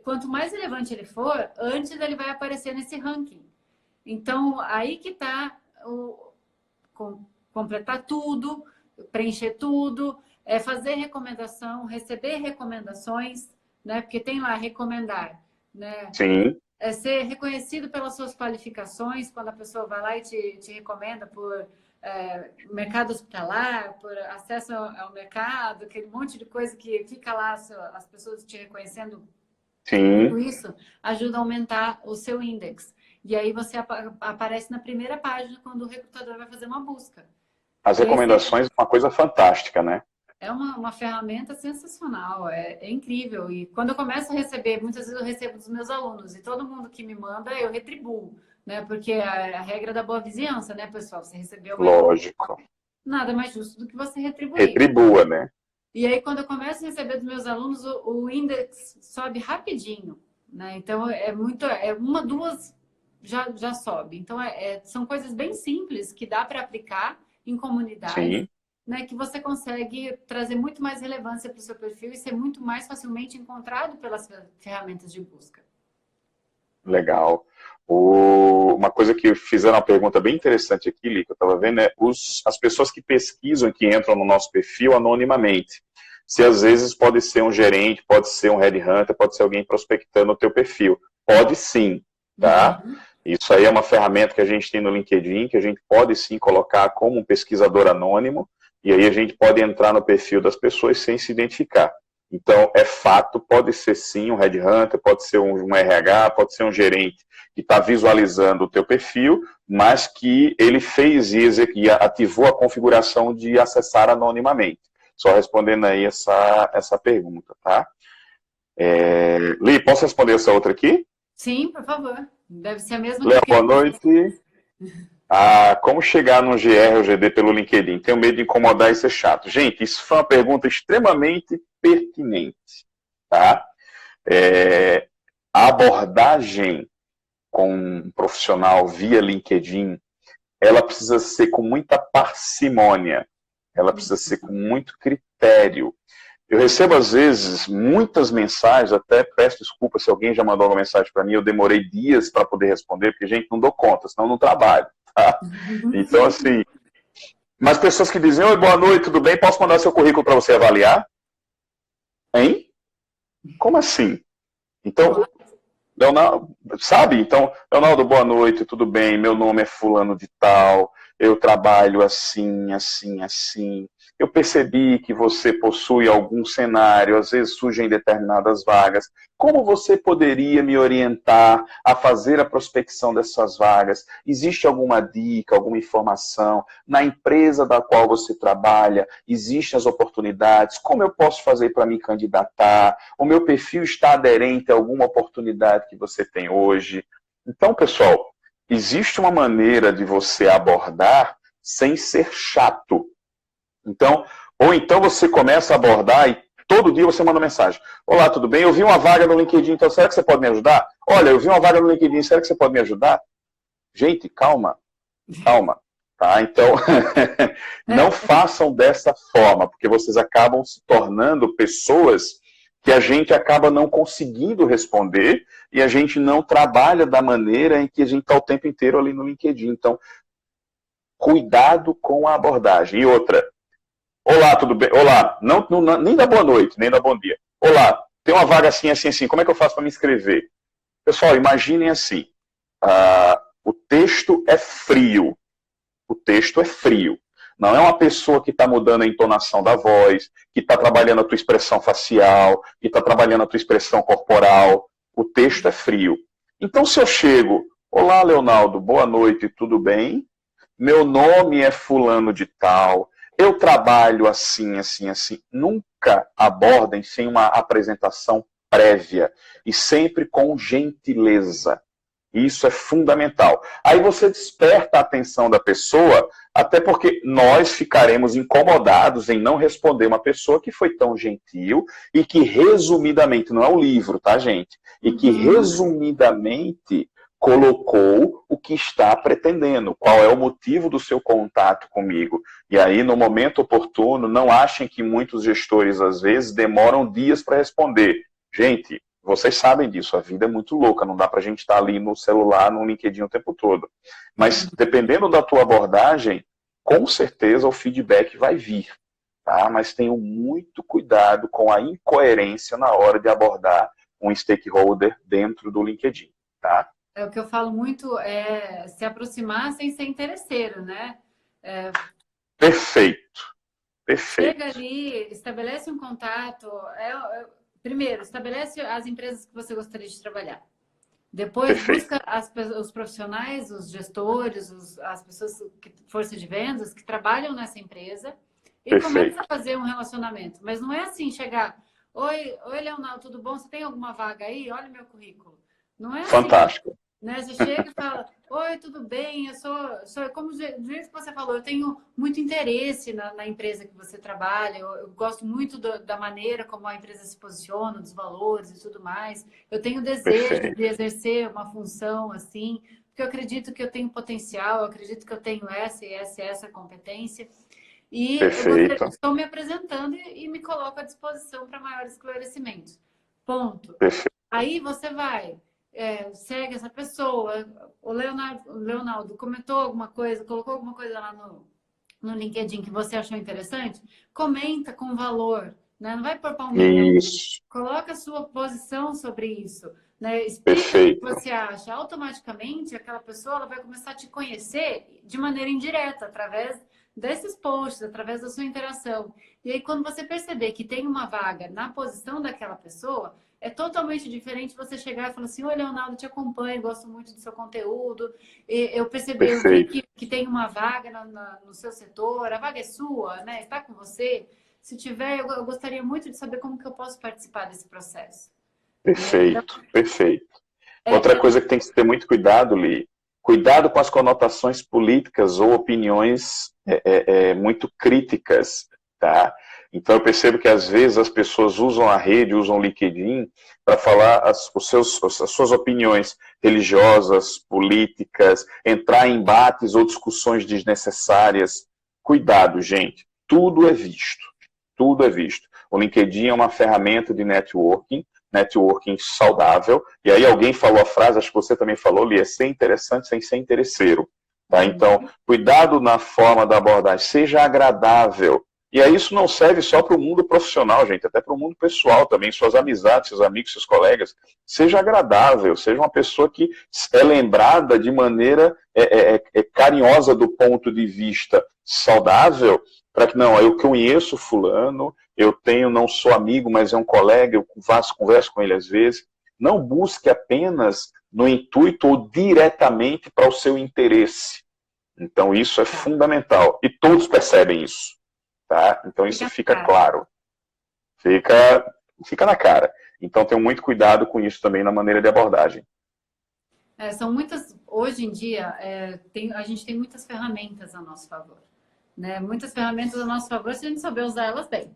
quanto mais relevante ele for, antes ele vai aparecer nesse ranking. Então, aí que está completar tudo, preencher tudo, fazer recomendação, receber recomendações, né? Porque tem lá recomendar, né? Sim, Ser reconhecido pelas suas qualificações, quando a pessoa vai lá e te recomenda por mercado hospitalar, por acesso ao mercado, aquele monte de coisa que fica lá, as pessoas te reconhecendo. Tudo sim. isso ajuda a aumentar o seu index. E aí você aparece na primeira página quando o recrutador vai fazer uma busca. As E aí recomendações é uma coisa fantástica, né? é uma ferramenta sensacional, é incrível. E quando eu começo a receber, muitas vezes eu recebo dos meus alunos, e todo mundo que me manda, eu retribuo, né? Porque a regra da boa vizinhança, né, pessoal? Você recebeu uma Lógico. nada mais justo do que você retribuir. Retribua, né? E aí, quando eu começo a receber dos meus alunos, o index sobe rapidinho, né? Então, uma, duas, já sobe. Então, são coisas bem simples que dá para aplicar em comunidades, Sim, né? Que você consegue trazer muito mais relevância para o seu perfil e ser muito mais facilmente encontrado pelas ferramentas de busca. legal. Uma coisa que fizeram uma pergunta bem interessante aqui, Li, que eu estava vendo, é as pessoas que pesquisam, que entram no nosso perfil anonimamente. Se às vezes pode ser um gerente, pode ser um headhunter, pode ser alguém prospectando o teu perfil. Pode sim, tá? Uhum. Isso aí é uma ferramenta que a gente tem no LinkedIn, que a gente pode sim colocar como um pesquisador anônimo, e aí a gente pode entrar no perfil das pessoas sem se identificar. Então, é fato, pode ser sim um headhunter, pode ser um RH, pode ser um gerente que está visualizando o teu perfil, mas que ele fez e ativou a configuração de acessar anonimamente. Só respondendo aí essa pergunta, tá? Li, posso responder essa outra aqui? Sim, por favor. Deve ser a mesma que Léo, eu boa queria. noite. Como chegar no GR ou GD pelo LinkedIn? Tenho medo de incomodar e ser chato. Gente, isso foi uma pergunta extremamente pertinente, tá? A abordagem com um profissional via LinkedIn, ela precisa ser com muita parcimônia, ela precisa ser com muito critério. Eu recebo, às vezes, muitas mensagens, até peço desculpa se alguém já mandou uma mensagem para mim, eu demorei dias para poder responder, porque, gente, não dou conta, senão não trabalho, tá? Então, assim, mas pessoas que dizem, oi, boa noite, tudo bem? Posso mandar seu currículo para você avaliar? Hein? Como assim? Então, Leonardo, sabe? Então, Leonardo, boa noite, tudo bem? Meu nome é fulano de tal, eu trabalho assim, assim, assim. Eu percebi que você possui algum cenário, às vezes surgem determinadas vagas. Como você poderia me orientar a fazer a prospecção dessas vagas? Existe alguma dica, alguma informação? Na empresa da qual você trabalha, existem as oportunidades? Como eu posso fazer para me candidatar? O meu perfil está aderente a alguma oportunidade que você tem hoje? Então, pessoal, existe uma maneira de você abordar sem ser chato. Então, ou então você começa a abordar e todo dia você manda mensagem. Olá, tudo bem? Eu vi uma vaga no LinkedIn, então será que você pode me ajudar? Olha, eu vi uma vaga no LinkedIn, será que você pode me ajudar? Gente, calma, calma. Tá? Então, não façam dessa forma, porque vocês acabam se tornando pessoas que a gente acaba não conseguindo responder e a gente não trabalha da maneira em que a gente está o tempo inteiro ali no LinkedIn. Então, cuidado com a abordagem. E outra, olá, tudo bem? Olá, nem dá boa noite, nem dá bom dia. Olá, tem uma vaga assim, assim, assim, como é que eu faço para me inscrever? Pessoal, imaginem assim, o texto é frio. O texto é frio. Não é uma pessoa que está mudando a entonação da voz, que está trabalhando a tua expressão facial, que está trabalhando a tua expressão corporal. O texto é frio. Então, se eu chego, olá, Leonardo, boa noite, tudo bem? Meu nome é fulano de tal, eu trabalho assim, assim, assim. Nunca abordem sem uma apresentação prévia e sempre com gentileza. Isso é fundamental. Aí você desperta a atenção da pessoa, até porque nós ficaremos incomodados em não responder uma pessoa que foi tão gentil e que resumidamente, não é o livro, tá, gente? E que resumidamente colocou o que está pretendendo, qual é o motivo do seu contato comigo. E aí, no momento oportuno, não achem que muitos gestores, às vezes, demoram dias para responder. Gente, vocês sabem disso, a vida é muito louca, não dá pra gente estar ali no celular, no LinkedIn o tempo todo. Mas, dependendo da tua abordagem, com certeza o feedback vai vir, tá? Mas tenham muito cuidado com a incoerência na hora de abordar um stakeholder dentro do LinkedIn, tá? É o que eu falo muito, é se aproximar sem ser interesseiro, né? Perfeito, perfeito. Chega ali, estabelece um contato. Primeiro, estabelece as empresas que você gostaria de trabalhar. Depois, Perfeito. busca os profissionais, os gestores, as pessoas, força de vendas, que trabalham nessa empresa e Perfeito. começa a fazer um relacionamento. Mas não é assim, chegar, oi, Leonardo, tudo bom? Você tem alguma vaga aí? Olha meu currículo. Não é assim. Fantástico. Né? Você chega e fala, oi, tudo bem? Eu sou como do jeito que você falou, eu tenho muito interesse na empresa que você trabalha, eu gosto muito da maneira como a empresa se posiciona, dos valores e tudo mais. Eu tenho desejo Perfeito. de exercer uma função assim, porque eu acredito que eu tenho potencial, eu acredito que eu tenho essa competência. E Perfeito. estou me apresentando e me coloco à disposição para maiores esclarecimentos. Ponto. Perfeito. Aí você vai... segue essa pessoa. O Leonardo comentou alguma coisa, colocou alguma coisa lá no LinkedIn que você achou interessante, comenta com valor, né? Não vai pôr palminha. Isso. Coloca a sua posição sobre isso, né? Explica Perfeito. o que você acha. Automaticamente, aquela pessoa ela vai começar a te conhecer de maneira indireta, através desses posts, através da sua interação. E aí, quando você perceber que tem uma vaga na posição daquela pessoa, é totalmente diferente você chegar e falar assim, oi, Leonardo, te acompanho, gosto muito do seu conteúdo, eu percebi, eu vi que tem uma vaga no seu setor, a vaga é sua, né? Está com você? Se tiver, eu gostaria muito de saber como que eu posso participar desse processo. Perfeito, Então, perfeito. Outra coisa que tem que ter muito cuidado, Li, cuidado com as conotações políticas ou opiniões muito críticas, tá? Então eu percebo que às vezes as pessoas usam a rede, usam o LinkedIn para falar as suas opiniões religiosas, políticas, entrar em embates ou discussões desnecessárias. Cuidado, gente. Tudo é visto. Tudo é visto. O LinkedIn é uma ferramenta de networking saudável. E aí alguém falou a frase, acho que você também falou, Lia, ser interessante sem ser interesseiro. Tá? Então, cuidado na forma da abordagem, seja agradável. E aí isso não serve só para o mundo profissional, gente, até para o mundo pessoal também, suas amizades, seus amigos, seus colegas. Seja agradável, seja uma pessoa que é lembrada de maneira carinhosa do ponto de vista saudável, para que, não, eu conheço fulano, não sou amigo, mas é um colega, eu converso com ele às vezes. Não busque apenas no intuito ou diretamente para o seu interesse. Então isso é fundamental. E todos percebem isso. Tá? Então isso fica claro. Fica na cara. Então tenham muito cuidado com isso também na maneira de abordagem. São muitas, hoje em dia, a gente tem muitas ferramentas a nosso favor. Né? Muitas ferramentas a nosso favor se a gente souber usar elas bem.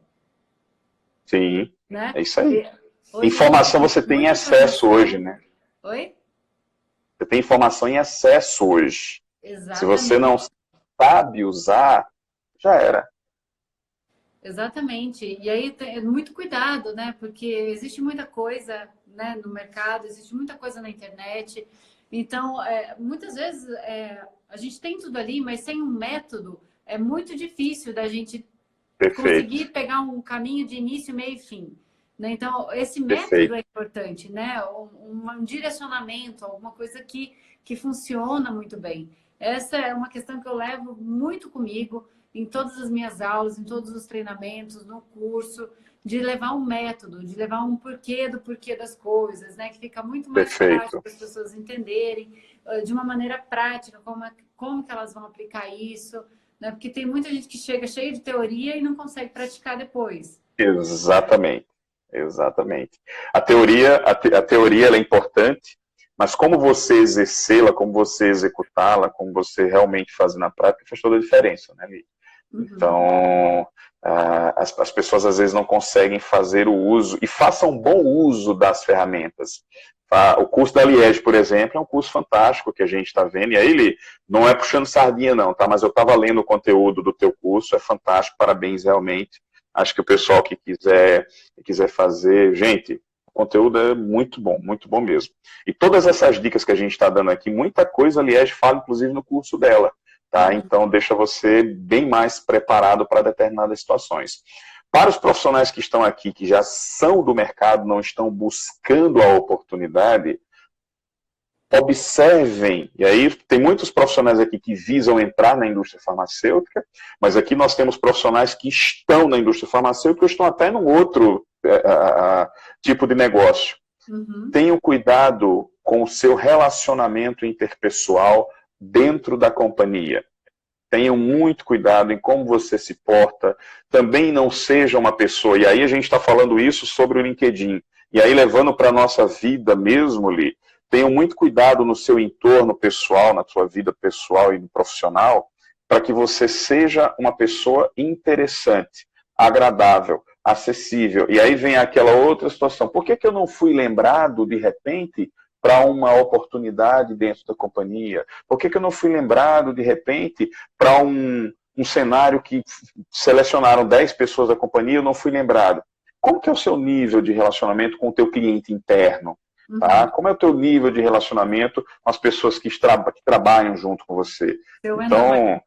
Sim, né? É isso aí. Hoje, informação você tem em excesso hoje, né? Oi? Você tem informação em excesso hoje. Exatamente. Se você não sabe usar, já era. Exatamente. E aí tem muito cuidado, né? Porque existe muita coisa, né, no mercado, existe muita coisa na internet. Então, muitas vezes a gente tem tudo ali, mas sem um método é muito difícil da gente conseguir pegar um caminho de início, meio e fim. Né? Então, esse método é importante, né? Um direcionamento, alguma coisa que funciona muito bem. Essa é uma questão que eu levo muito comigo em todas as minhas aulas, em todos os treinamentos, no curso, de levar um método, de levar um porquê do porquê das coisas, né? Que fica muito mais fácil para as pessoas entenderem de uma maneira prática como que elas vão aplicar isso, né? Porque tem muita gente que chega cheia de teoria e não consegue praticar depois. Exatamente. Exatamente. A teoria ela é importante, mas como você exercê-la, como você executá-la, como você realmente fazer na prática, faz toda a diferença, né, Li? Então, as pessoas às vezes não conseguem fazer o uso, e façam um bom uso das ferramentas. O curso da Liege, por exemplo, é um curso fantástico que a gente está vendo, e aí, Li, não é puxando sardinha não, tá? Mas eu estava lendo o conteúdo do teu curso, é fantástico, parabéns realmente. Acho que o pessoal que quiser fazer, gente, o conteúdo é muito bom mesmo. E todas essas dicas que a gente está dando aqui, muita coisa a Liege fala, inclusive, no curso dela. tá? Então, deixa você bem mais preparado para determinadas situações. Para os profissionais que estão aqui, que já são do mercado, não estão buscando a oportunidade, observem, e aí tem muitos profissionais aqui que visam entrar na indústria farmacêutica, mas aqui nós temos profissionais que estão na indústria farmacêutica ou estão até num outro tipo de negócio. Tenham cuidado com o seu relacionamento interpessoal dentro da companhia. Tenham muito cuidado em como você se porta. Também não seja uma pessoa, e aí a gente está falando isso sobre o LinkedIn, e aí levando para a nossa vida mesmo, Li, tenham muito cuidado no seu entorno pessoal, na sua vida pessoal e profissional, para que você seja uma pessoa interessante, agradável, acessível. E aí vem aquela outra situação. Por que eu não fui lembrado, de repente, para uma oportunidade dentro da companhia? Por que eu não fui lembrado, de repente, para um cenário que selecionaram 10 pessoas da companhia e eu não fui lembrado? Como que é o seu nível de relacionamento com o teu cliente interno? Tá? Como é o teu nível de relacionamento com as pessoas que trabalham junto com você? Então,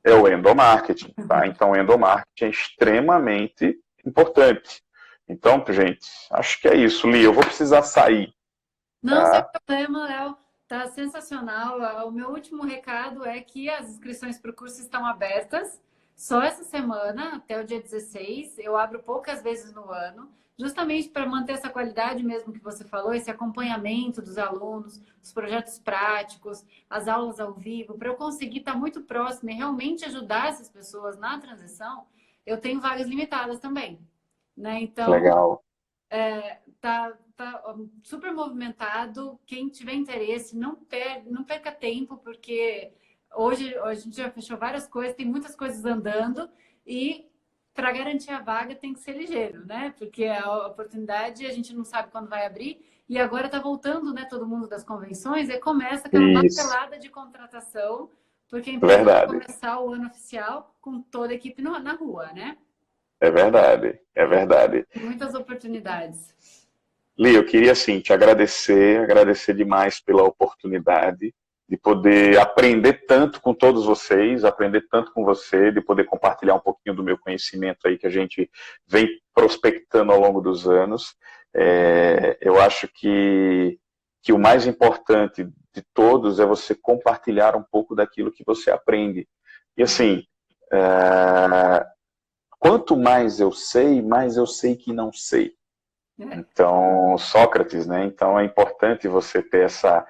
é o endomarketing. Tá? Então, o endomarketing é extremamente importante. Então, gente, acho que é isso. Li, eu vou precisar sair. Não, sem problema, Léo. Tá sensacional. O meu último recado é que as inscrições para o curso estão abertas. Só essa semana, até o dia 16. Eu abro poucas vezes no ano, justamente para manter essa qualidade mesmo que você falou, esse acompanhamento dos alunos, os projetos práticos, as aulas ao vivo, para eu conseguir estar muito próximo e realmente ajudar essas pessoas na transição. Eu tenho vagas limitadas também, né? Então, legal. Tá super movimentado. Quem tiver interesse, não perca tempo, porque hoje a gente já fechou várias coisas, tem muitas coisas andando e para garantir a vaga tem que ser ligeiro, né? Porque a oportunidade a gente não sabe quando vai abrir e agora está voltando, né? Todo mundo das convenções e começa aquela martelada de contratação, porque a empresa vai começar o ano oficial com toda a equipe na rua, né? É verdade, é verdade. Muitas oportunidades. Li, eu queria, assim, te agradecer demais pela oportunidade de poder aprender tanto com todos vocês, aprender tanto com você, de poder compartilhar um pouquinho do meu conhecimento aí que a gente vem prospectando ao longo dos anos. Eu acho que o mais importante de todos é você compartilhar um pouco daquilo que você aprende. E, assim, quanto mais eu sei que não sei. Então, Sócrates, né? Então é importante você ter essa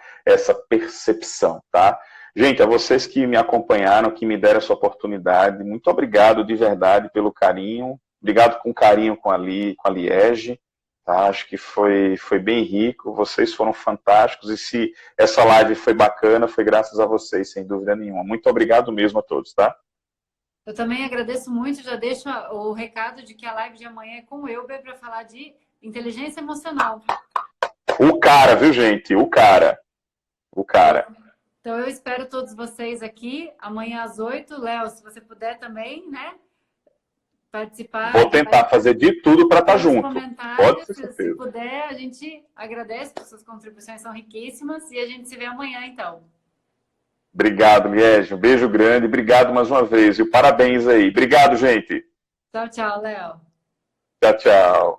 percepção, tá? Gente, a vocês que me acompanharam, que me deram essa oportunidade, muito obrigado de verdade pelo carinho. Obrigado com carinho com a Liege, tá? Acho que foi bem rico, vocês foram fantásticos e se essa live foi bacana, foi graças a vocês, sem dúvida nenhuma. Muito obrigado mesmo a todos, tá? Eu também agradeço muito, já deixo o recado de que a live de amanhã é com o Elber para falar de inteligência emocional. O cara, viu, gente? O cara. Então, eu espero todos vocês aqui amanhã às 8. Léo, se você puder também, né? Participar. Vou tentar fazer de tudo para estar junto. Pode ter certeza. Se puder, a gente agradece, porque suas contribuições são riquíssimas e a gente se vê amanhã, então. Obrigado, Liege. Um beijo grande. Obrigado mais uma vez. E parabéns aí. Obrigado, gente. Tchau, tchau, Léo. Tchau, tchau.